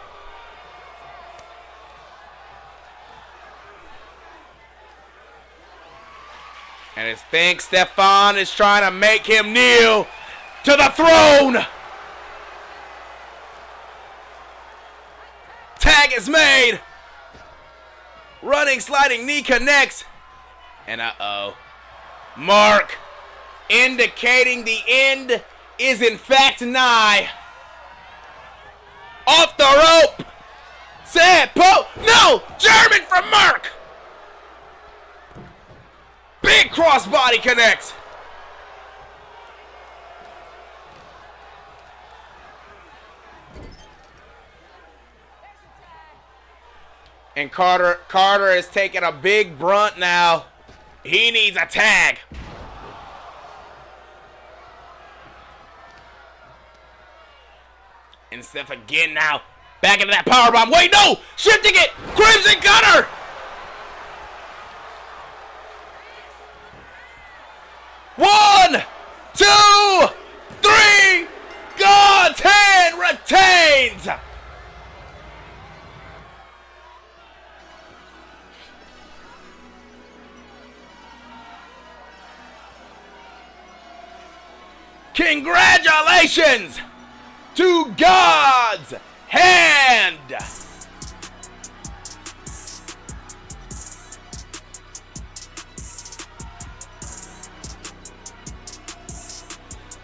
And I think Stefan is trying to make him kneel to the throne. Tag is made. Running, sliding knee connects. And uh-oh. Mark indicating the end is in fact nigh. Off the rope. No! German from Mark. Big crossbody connects. And Carter is taking a big brunt now. He needs a tag. And Steph again now. Back into that powerbomb. Wait, no! Shifting it! Crimson Gunner! One, 2, 3. God's hand retains. Congratulations to God's hand.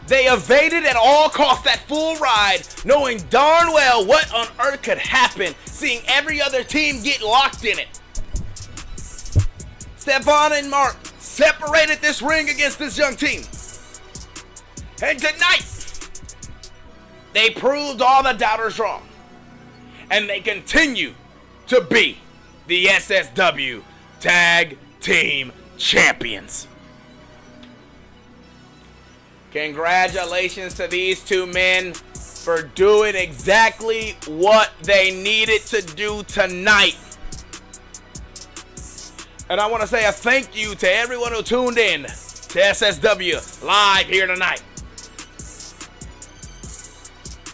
They evaded at all costs that full ride, knowing darn well what on earth could happen, seeing every other team get locked in it. Stefan and Mark separated this ring against this young team. And tonight, they proved all the doubters wrong. And they continue to be the SSW Tag Team Champions. Congratulations to these two men for doing exactly what they needed to do tonight. And I want to say a thank you to everyone who tuned in to SSW Live here tonight.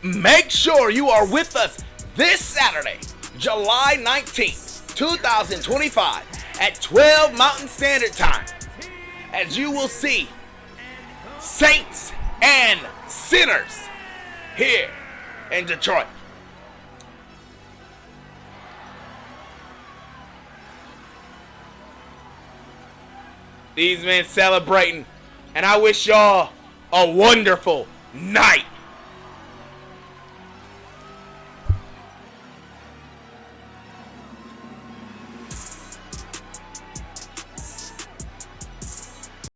Make sure you are with us this Saturday, July 19th, 2025 at 12 Mountain Standard Time, as you will see Saints and Sinners here in Detroit. These men celebrating, and I wish y'all a wonderful night.